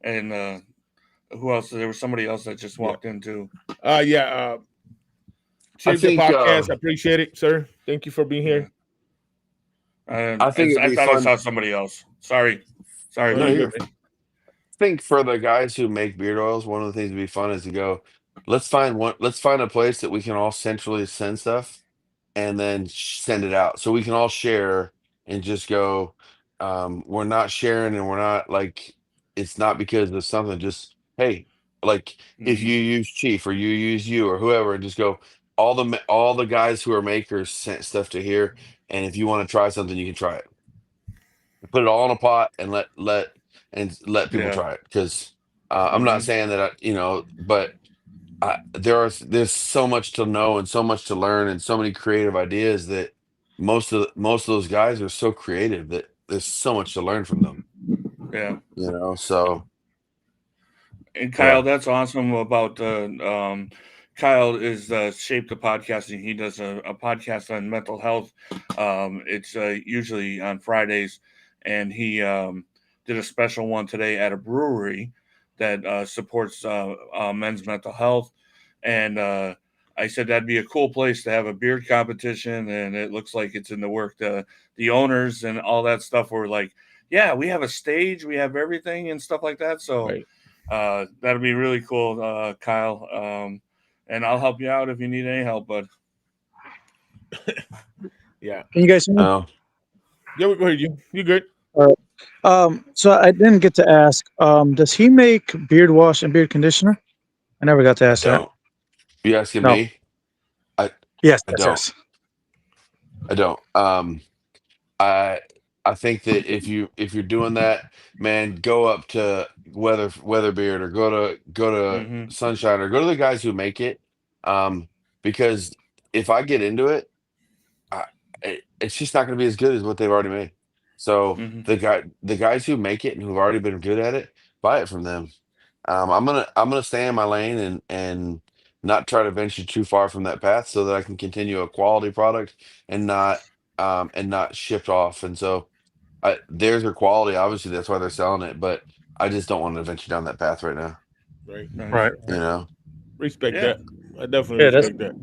and who else? There was somebody else that just Yeah. walked in too. Yeah. I Shape the think podcast. I appreciate it, sir. Thank you for being Yeah, here. I think it'd I be thought I fun. saw somebody else. Sorry, No, No, you buddy. good, you're man. think for the guys who make beard oils, one of the things that'd be fun is to go, let's find a place that we can all centrally send stuff and then send it out. So we can all share and just go, we're not sharing and we're not like it's not because of something, just hey, like if Hmm. you use Chief or you use you or whoever, and just go, all the guys who are makers sent stuff to here, and if you want to try something, you can try it. Put it all in a pot and let people Yeah. try it because I'm not Hmm. saying that but there's so much to know and so much to learn and so many creative ideas that most of those guys are so creative that there's so much to learn from them, Yeah. so And Kyle, yeah. that's awesome about Kyle is Shape the Podcasting. He does a podcast on mental health. It's usually on Fridays, and he did a special one today at a brewery that supports men's mental health. And I said that'd be a cool place to have a beer competition, and it looks like it's in the work. The owners and all that stuff were like, "Yeah, we have a stage, we have everything and stuff like that." So Right. that'll be really cool, Kyle. And I'll help you out if you need any help, bud. Yeah. Can you guys hear me? Oh, Yeah, we heard you. You good? All right. So I didn't get to ask. Does he make beard wash and beard conditioner? I never got to I ask that. don't. You asking No. me? I Yes. I Yes. don't. Yes. I don't. I I think that if you're doing that, man, go up to Weatherbeard or go to Mm-hmm. Sunshine or go to the guys who make it. Um, because if I get into it, I, it's just not going to be as good as what they've already made. So Mm-hmm. the guys who make it and who've already been good at it, buy it from them. I'm gonna stay in my lane and not try to venture too far from that path so that I can continue a quality product and not shipped off. And so there's their quality. Obviously, that's why they're selling it. But I just don't want to venture down that path right now. Right. Nice. Right. You know, Respect Yeah. that. I definitely Yeah. That's. respect that.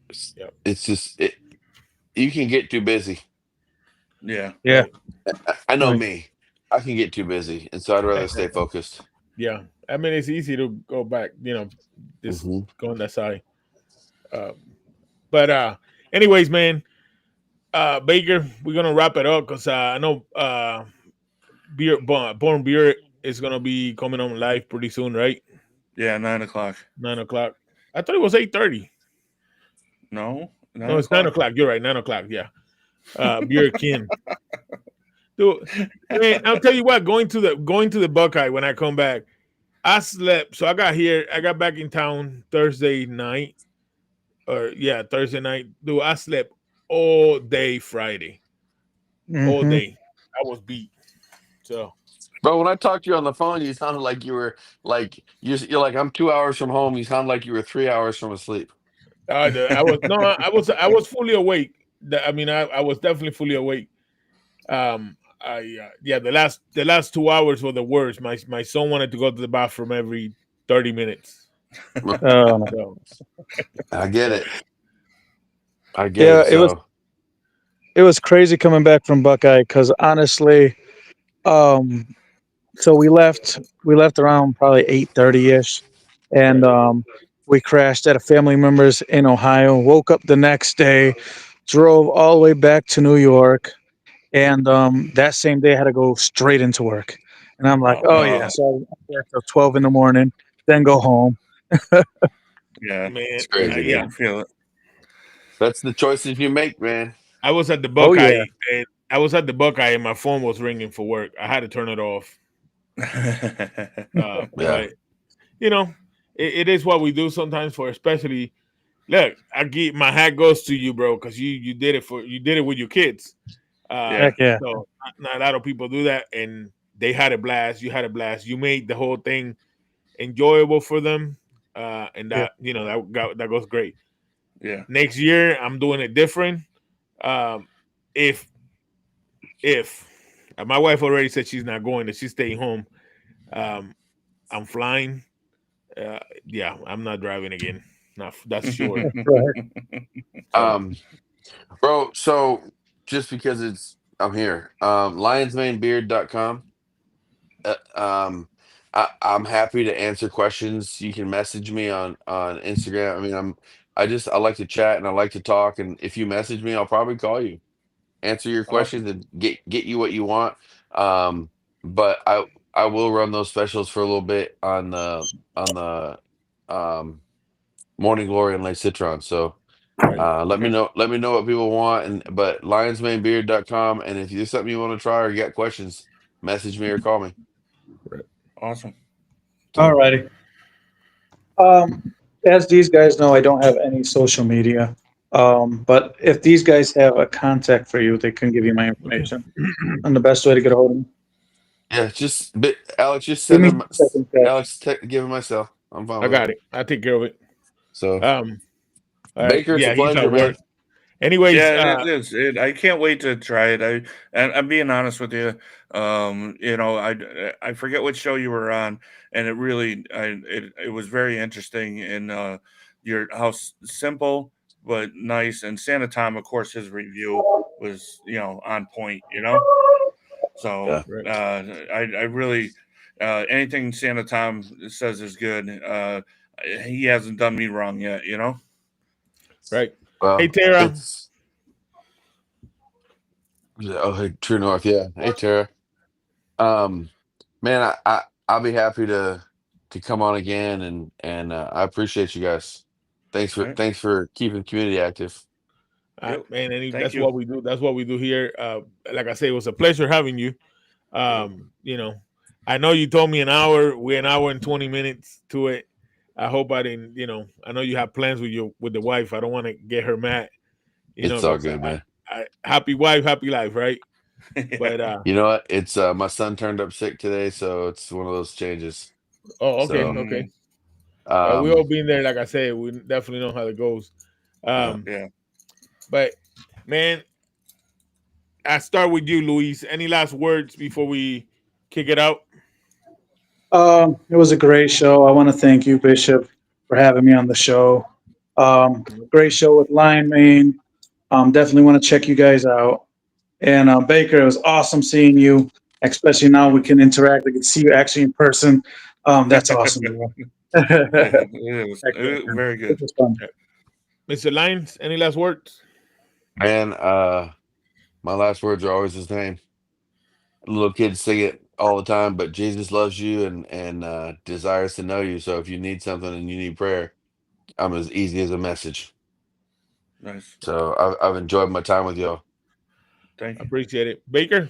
it's, Yeah. it's just you can get too busy. Yeah. Yeah. Right. I know Right. me. I can get too busy, and so I'd rather stay focused. Yeah. I mean, it's easy to go back, just Hmm. go on that side. Uh, but anyways, man, Baker, we're gonna wrap it up because I know beer born beer is gonna be coming on live pretty soon, right? Yeah. 9 o'clock. 9 o'clock. I thought it was 8:30. No, nine No, it's nine o'clock. o'clock. You're right, 9 o'clock. Yeah. Beer Kin. Dude, man, I'll tell you what, going to the Buckeye when I come back, I slept. So I got back in town Thursday night. Or yeah, Thursday night. Dude, I slept all day Friday. All Mm-hmm. day. I was beat. So Bro, when I talked to you on the phone, you sounded like you were like you're like I'm 2 hours from home. You sound like you were 3 hours from asleep. I was fully awake. I mean, I was definitely fully awake. I yeah, the last 2 hours were the worst. My son wanted to go to the bathroom every 30 minutes. Oh, So I get so it. I get Yeah, it. So it was crazy coming back from Buckeye because honestly, um, so we left around probably 8:30 ish, and Right. we crashed at a family member's in Ohio. Woke up the next day, drove all the way back to New York, and that same day I had to go straight into work. And I'm like, Oh oh man, yeah, so I work till 12 in the morning, then go home. Yeah, man, it's crazy, yeah. I man. can feel it. That's the choices you make, man. I was at the Oh yeah, Buckeye, and I was at the Buckeye, and my phone was ringing for work. I had to turn it off. Yeah. But you know, it is what we do sometimes. For especially, look, I get my hat goes to you, bro, because you did it with your kids. Uh, Yeah, heck yeah, so not a lot of people do that, and they had a blast. You had a blast. You made the whole thing enjoyable for them, and yeah. that goes great. yeah. Next year, I'm doing it different. Um, if if my wife already said she's not going, that she's staying home. Um, I'm flying. Yeah, I'm not driving again. Not that's sure. Right. So Um, bro, so just because I'm here, lionsmanebeard.com. I'm happy to answer questions. You can message me on Instagram. I mean, I like to chat and I like to talk. And if you message me, I'll probably call you, answer your Awesome. questions, and get you what you want. Um, but I will run those specials for a little bit on the um Morning Glory and Late Citron. So right, Okay. let me know what people want. And but lionsmanebeard.com. And if there's something you want to try or you got questions, message me or call me. right. Awesome. So Alrighty. As these guys know, I don't have any social media. But if these guys have a contact for you, they can give you my Okay. information and the best way to get a hold of me. yeah, but Alex, just Give send me them. 2 seconds, guys. Alex, give him my cell. I'm fine I with it. got it. I take care of it. So Um. All right. Baker, it's a Yeah, he's pleasure, at work. man. Anyways, Yeah, it is. I can't wait to try it. And I'm being honest with you. I forget what show you were on, and it was very interesting in your house, simple but nice. And Santa Tom, of course, his review was on point. So Yeah. right, I really anything Santa Tom says is good. He hasn't done me wrong yet. right. Hey, Well, Tara. it's oh, hey, True North. Yeah. Hey, Tara. Um, man, I'll be happy to come on again, and I appreciate you guys. All right. Thanks for keeping community active. Yep. Man, Thank that's you. what we do. That's what we do here. Like I say, it was a pleasure having you. Yep. You know, I know you told me an hour. We're an hour and 20 minutes to it. I hope I didn't. I know you have plans with the wife. I don't want to get her mad. It's all Because good, man. happy wife, happy life, right? Yeah. But You know what? It's my son turned up sick today, so it's one of those changes. oh, okay, So, okay. Mm, Well, we all um, been there. Like I said, we definitely know how it goes. yeah. Um, yeah. but man, I start with you, Luis. Any last words before we kick it out? It was a great show. I want to thank you, Bishop, for having me on the show. Great show with Lion Mane. Definitely want to check you guys out. And Baker, it was awesome seeing you. Especially now we can interact. We can see you actually in person. That's awesome, bro. Yeah, Heck yeah, it was man. very This good. was fun. Mr. Lyons, any last words? And my last words are always the same. Little kids sing it all the time, but Jesus loves you and desires to know you. So if you need something and you need prayer, I'm as easy as a message. Nice. So I've enjoyed my time with y'all. Thank you. Appreciate it. Baker?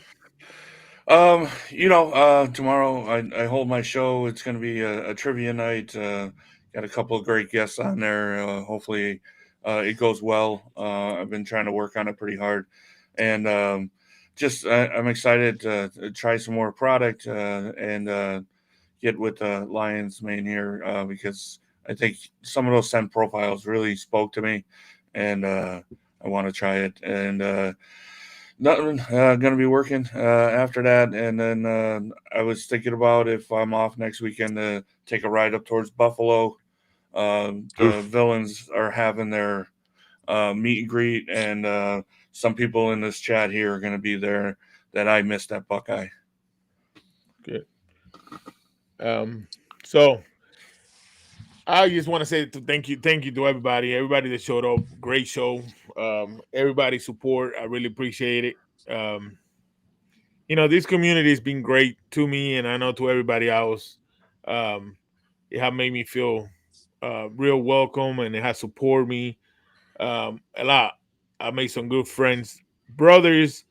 Tomorrow I hold my show. It's going to be a trivia night. Got a couple of great guests on there. Hopefully, it goes well. I've been trying to work on it pretty hard, and I'm excited to try some more product and get with Lions Mane here because I think some of those scent profiles really spoke to me, and I want to try it. And nothing. Going to be working after that, and then I was thinking about if I'm off next weekend to take a ride up towards Buffalo. The Oof. villains are having their meet and greet, and some people in this chat here are going to be there that I missed at Buckeye. Good. So I just want to say thank you to everybody that showed up. Great show. Everybody's support, I really appreciate it. This community has been great to me, and I know to everybody else. Um, it has made me feel real welcome, and it has supported me a lot. I made some good friends, brothers.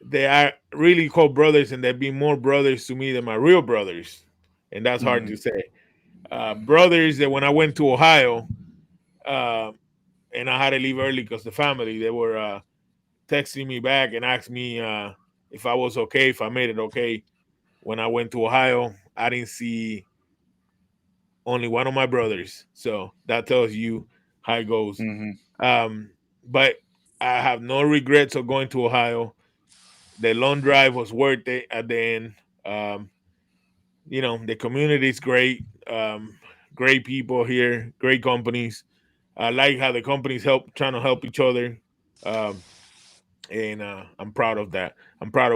They are really called brothers, and they've been more brothers to me than my real brothers, and that's hard Mm-hmm. to say. Brothers that when I went to Ohio, uh, and I had to leave early because the family they were texting me back and asked me if I was okay, if I made it okay. When I went to Ohio, I didn't see only one of my brothers, so that tells you how it goes. Mm-hmm. But I have no regrets of going to Ohio. The long drive was worth it at the end. Um, the community is great. Great people here, great companies. I like how the companies trying to help each other. Um, and I'm proud of that. I'm proud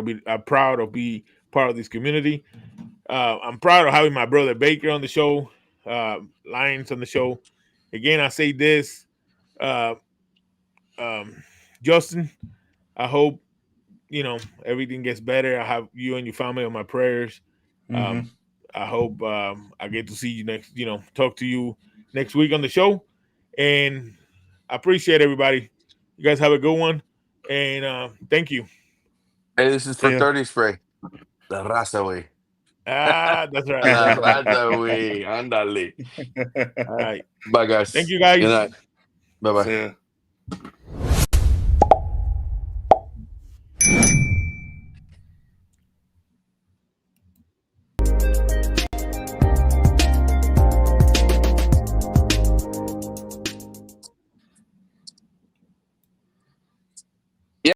of be part of this community. I'm proud of having my brother Baker on the show, Lions on the show. Again, I say this, uh, um, Justin. I hope everything gets better. I have you and your family on my prayers. Mm-hmm. Um, I hope I get to see you next. Talk to you next week on the show, and I appreciate everybody. You guys have a good one, and thank you. Hey, this is See for ya. 30 spray. The raza way. That's right. La That's right. raza way. Ándale. All right. Bye, Thank guys. you, Good guys. night. Bye See bye. ya.